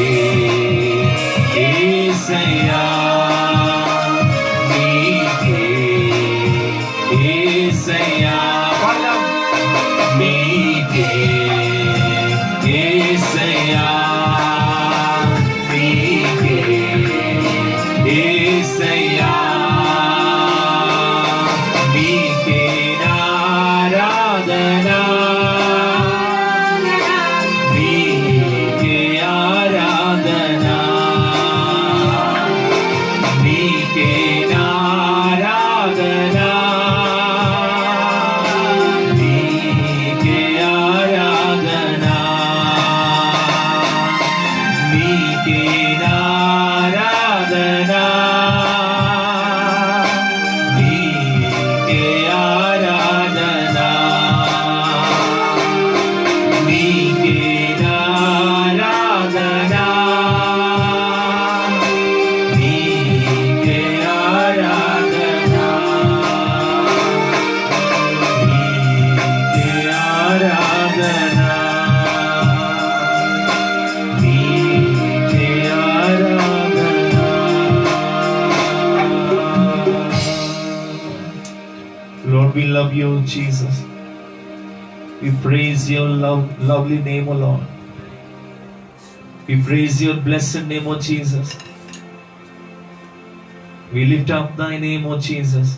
యేసయ్యా, నీకే యేసయ్యా, నీకే యేసయ్యా, నీకే యేసయ్యా, నీకే ఆరాధన, నీకే ఆరాధన, నీకే ఆరాధన, నీకే ఆరాధన, నీకే ఆరాధన, నీకే ఆరాధన, నీకే ఆరాధన, నీకే ఆరాధన, నీకే ఆరాధన, నీకే ఆరాధన. Lord, we love you, Jesus. We praise your lovely name, O Lord. We praise your blessed name, O Jesus. We lift up thy name, O Jesus.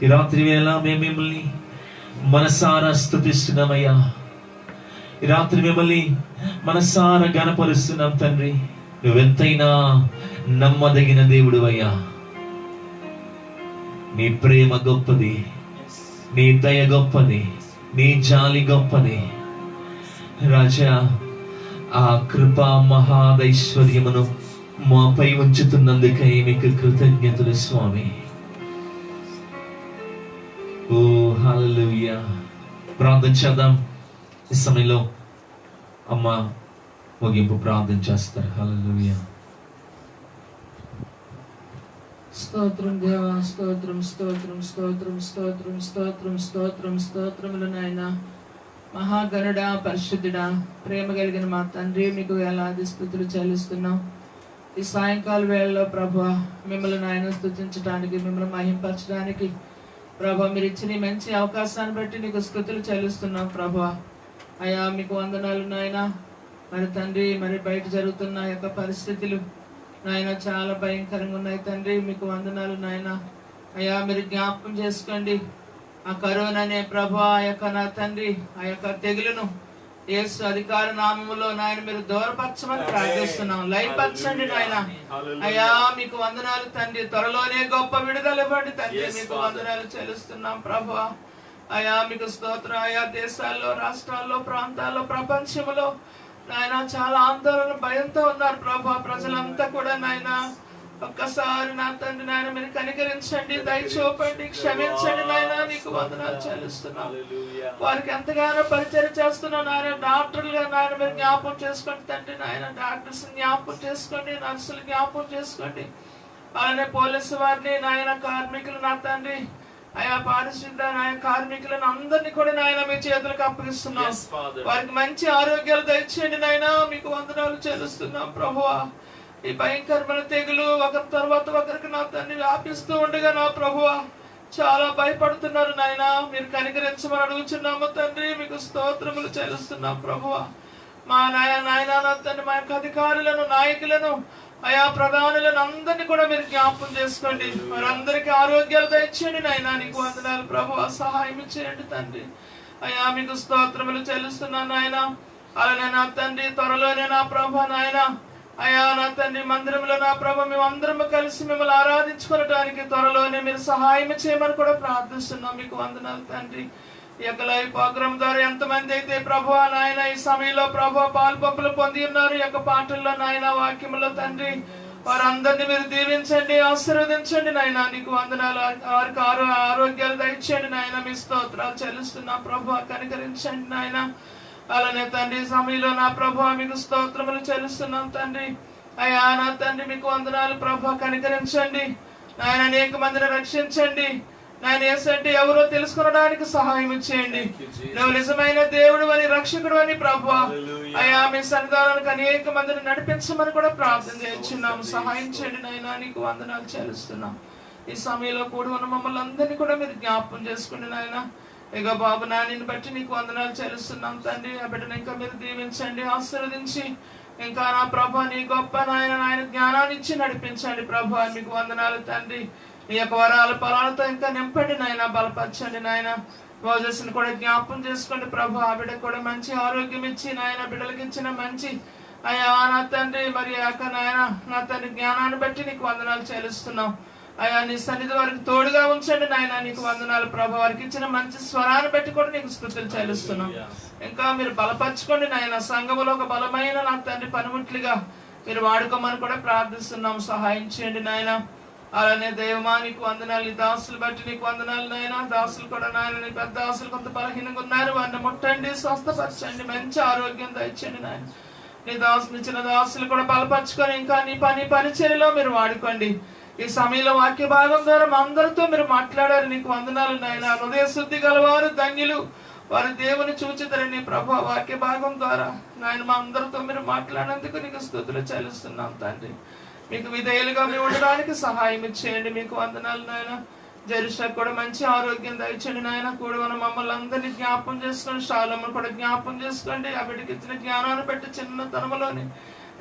ఈ రాత్రి వేళ మేము మిమ్మల్ని మనసారా స్తుతిస్తున్నామయ్యా. ఈ రాత్రి మిమ్మల్ని మనసారా గణపరుస్తున్నాం తండ్రి. నువ్వెంతైనా నమ్మదగిన దేవుడు అయ్యా. నీ ప్రేమ గొప్పది, నీ దయ గొప్పది, నీ జాలి గొప్పది రాజా. ఆ కృపా మహాదైశ్వర్యమును మాపై ఉంచుతున్నందుకై మీకు కృతజ్ఞతలు స్వామి. ఓ హల్లెలూయా. ప్రార్థన చేద్దాం. ఈ సమయంలో అమ్మ ముగింపు ప్రార్థన చేస్తారు. హల్లెలూయా. స్తోత్రం దేవా, స్తోత్రం స్తోత్రం స్తోత్రం స్తోత్రం స్తోత్రం స్తోత్రం స్తోత్రములు నాయన. మహాగణుడా, పరిశుద్ధుడా, ప్రేమ కలిగిన మా తండ్రి, మీకు వేలాది స్తుతులు చెల్లిస్తున్నాం. ఈ సాయంకాల వేళలో ప్రభువా మిమ్మల్ని నాయన స్తుతించడానికి, మిమ్మల్ని మహింపరచడానికి ప్రభా మీరు ఇచ్చిన ఈ మంచి అవకాశాన్ని బట్టి నీకు స్తుతులు చెల్లిస్తున్నాం ప్రభువా. అయ్యా మీకు వందనాలు నాయన. మరి తండ్రి, మరి బయట జరుగుతున్న యొక్క పరిస్థితులు నాయన చాలా భయంకరంగా ఉన్నాయి తండ్రి. మీకు వందనాలు నాయన. అయ్యా మీరు జ్ఞాపకం చేసుకోండి. ఆ కరోనా అనే ప్రభా, ఆ యొక్క నా తండ్రి, ఆ యొక్క తెగులును యేసు అధికార నామములో నాయన మీరు దూరపరచమని ప్రార్థిస్తున్నాం. లయపరచండి నాయన. అయ్యా మీకు వందనాలు తండ్రి. త్వరలోనే గొప్ప విడుదల ఇవ్వండి తండ్రి. మీకు వందనాలు చెల్లిస్తున్నాం ప్రభువా. అయ్యా మీకు స్తోత్రం. ఆయా దేశాల్లో, రాష్ట్రాల్లో, ప్రాంతాల్లో, ప్రపంచంలో నాయన చాలా ఆందోళన, భయంతో ఉన్నారు ప్రభా. ప్రజలంతా కూడా నాయన ఒక్కసారి నా తండ్రి నాయన మీరు కనికరించండి, దయచూపండి, క్షమించండి నాయన. నీకు వందనాలు చెల్లిస్తున్నాం. వారికి ఎంతగానో పరిచయం చేస్తున్నాం నాయన. డాక్టర్లుగా నాయన మీరు జ్ఞాపకం చేసుకోండి తండ్రి నాయన. డాక్టర్స్ జ్ఞాపకం చేసుకోండి, నర్సులు జ్ఞాపకం చేసుకోండి. అలానే పోలీసు వారిని నాయన, కార్మికులు నా తండ్రి, ఆయా పారిశుద్ధ నాయన కార్మికులను అందరినీ కూడా నాయన మీ చేతులకు అప్పగిస్తున్నాం. వారికి మంచి ఆరోగ్యాలు దయచేయండి నాయన. మీకు వందనాలు చెల్లిస్తున్నాం ప్రభువా. ఈ భయంకరమైన తెగులు ఒకరి తర్వాత ఒకరికి నా తండ్రి వ్యాపిస్తూ ఉండగా నా ప్రభువా చాలా భయపడుతున్నారు నాయన. మీరు కనికరించమని అడుగుచున్నాము తండ్రి. మీకు స్తోత్రములు చెల్లిస్తున్నాం ప్రభువా. మా నాయన నా తండ్రి, మా యొక్క అధికారులను, నాయకులను, అయా ప్రధానులను అందరినీ కూడా మీరు జ్ఞాపకం చేసుకోండి. వారందరికీ ఆరోగ్యాలు దయచేయండి నాయనా. నీకు వందనాలు ప్రభువా, సహాయం చేయండి తండ్రి. అయ్యా మీకు స్తోత్రములు చెల్లిస్తున్నాను నాయన. అలానే నా తండ్రి త్వరలోనే నా ప్రభు నాయన, అయ్యా నా తండ్రి మందిరంలో నా ప్రభు మేము అందరము కలిసి మిమ్మల్ని ఆరాధించుకోవడానికి త్వరలోనే మీరు సహాయం చేయమని కూడా ప్రార్థిస్తున్నాం. మీకు వందనాలు తండ్రి. ఈ యొక్క లైవ్ ప్రోగ్రామ్ ద్వారా ఎంతమంది అయితే ప్రభు నాయన ఈ సమయంలో ప్రభు పాలు పంపులు పొంది ఉన్నారు, ఈ యొక్క పాటల్లో నాయన వాక్యంలో తండ్రి, వారందరినీ మీరు దీవించండి, ఆశీర్వదించండి నాయన. నీకు వందనాలు. వారికి ఆరోగ్యాలు దయచేయండి నాయన. మీ స్తోత్రాలు చెల్లిస్తున్నా ప్రభు, కనికరించండి నాయన. అలానే తండ్రి సమయంలో నా ప్రభు మీకు స్తోత్రములు చెల్లిస్తున్నాం తండ్రి. అయ్యా నా తండ్రి మీకు వందనాలు ప్రభు, కనికరించండి నాయన. అనేక మందిని రక్షించండి నాయన. యేసంటే ఎవరో తెలుసుకోవడానికి సహాయం చేయండి. నువ్వు నిజమైన దేవుడు అని, రక్షకుడు అని ప్రభు, అయ్యా మీ సన్నిధానానికి అనేక మందిని నడిపించమని కూడా ప్రార్థన చేస్తున్నాము. సహాయం చేయండి నాయన. నీకు వందనాలు చెల్లిస్తున్నాం. ఈ సమయంలో కూడి ఉన్న మమ్మల్ని అందరినీ కూడా మీరు జ్ఞాపకం చేసుకోండి నాయన. ఇక బాబు నానిని బట్టి నీకు వందనాలు చెల్లిస్తున్నాం తండ్రి. ఆ బిడ్డను ఇంకా మీరు దీవించండి, ఆశీర్వదించి ఇంకా నా ప్రభు నీ గొప్ప నాయన జ్ఞానాన్ని ఇచ్చి నడిపించండి ప్రభు. మీకు వందనాలు తండ్రి. ఈ యొక్క వరాల పొలాలతో ఇంకా నింపండి నాయన, బలపరచండి నాయన. మోజెస్ని కూడా జ్ఞాపకం చేసుకోండి ప్రభు. ఆ బిడ్డకు కూడా మంచి ఆరోగ్యం ఇచ్చి నాయన, బిడ్డలకు ఇచ్చిన మంచి అయ్యా నా తండ్రి మరి యొక్క నాయన నా తండ్రి జ్ఞానాన్ని బట్టి నీకు వందనాలు చెల్లిస్తున్నాం. అయ్యా నీ సన్నిధి వారికి తోడుగా ఉంచండి నాయన. నీకు వందనాలు ప్రభు. వారికి ఇచ్చిన మంచి స్వరాన్ని బట్టి కూడా నీకు స్తుతులు చెల్లిస్తున్నాం. ఇంకా మీరు బలపరచుకోండి నాయన. సంఘములో ఒక బలమైన నా తండ్రి పనిముట్లుగా మీరు వాడుకోమని కూడా ప్రార్థిస్తున్నాం. సహాయం చేయండి నాయన. అలానే దైవమా నీకు వందనాలు. ఈ దాసులు బట్టి నీకు వందనాలు నాయన. దాసులు కూడా నాయన, నీ పెద్ద దాసులు కొంత బలహీనంగా ఉన్నారు, వారిని ముట్టండి, స్వస్థపరచండి, మంచి ఆరోగ్యం దయచేయండి నాయన. నీ దాసులు ఇచ్చిన దాసులు కూడా బలపరచుకొని ఇంకా నీ పరిచర్యలో మీరు వాడుకోండి. ఈ సమయంలో వాక్య భాగం ద్వారా మా అందరితో మీరు మాట్లాడారు. నీకు వందనాలు నాయన. హృదయ శుద్ధి గలవారు ధన్యులు, వారు దేవుని చూచితరని ప్రభు. వాక్య భాగం ద్వారా నాయన మా అందరితో మీరు మాట్లాడినందుకు నీకు స్తుతులు చెల్లిస్తున్నాం తండ్రి. మీకు విధేయులుగా మేము ఉండడానికి సహాయం చేయండి. మీకు వందనాలు నాయన. జెరుషాకు కూడా మంచి ఆరోగ్యం దయచేయండి నాయన. కూడా మనం మమ్మల్ని అందరినీ జ్ఞాపం చేసుకోండి. శాలమును కూడా జ్ఞాపం చేసుకోండి. ఆ బిడ్డకి ఇచ్చిన జ్ఞానాన్ని బట్టి చిన్నతనంలోని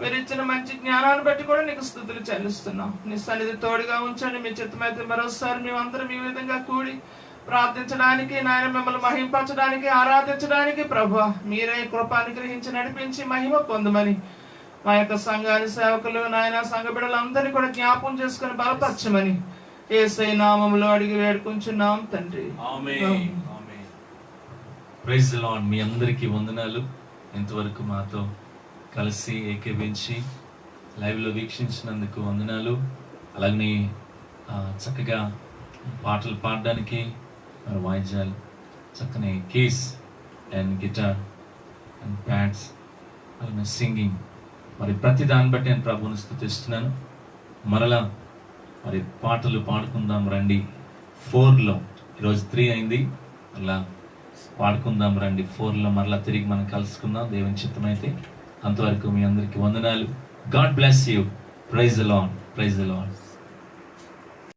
మీరు ఇచ్చిన మంచి జ్ఞానాన్ని బట్టి కూడా నీకు స్తుతులు చెల్లిస్తున్నాం. నీ సన్నిధి తోడుగా ఉంచండి. మీ చిత్తమైతే మరోసారి మేమందరం ఈ విధంగా కూడి ప్రార్థించడానికి నాయన, మిమ్మల్ని మహింపరచడానికి, ఆరాధించడానికి ప్రభు మీరే కృపాన్ని గ్రహించి నడిపించి మహిమ పొందమని మా యొక్క సంఘాన్ని సేవకులు నాయన, సంఘ బిడ్డలందరినీ కూడా జ్ఞాపం చేసుకుని బలపరచమని యేసయ్య నామములో అడిగి వేడుకుంటున్నాం తండ్రి. ఆమేన్. Praise the Lord. మీ అందరికీ వందనాలు. ఇంతవరకు మాతో కలిసి ఏకీభించి లైవ్లో వీక్షించినందుకు వందనాలు. అలాగే చక్కగా పాటలు పాడడానికి వాయిద్యాలు, చక్కని keys and guitar and pads, అలాగే సింగింగ్, మరి ప్రతి దాన్ని బట్టి నేను ప్రభువుని స్తుతిస్తున్నాను. మరలా మరి పాటలు పాడుకుందాం రండి. 4లో ఈరోజు 3 అయింది. అలా పాడుకుందాం రండి. 4లో మరలా తిరిగి మనం కలుసుకుందాం దేవుని చిత్తమైతే. అంతవరకు మీ అందరికీ వందనాలు. God bless you. Praise the Lord. Praise the lord.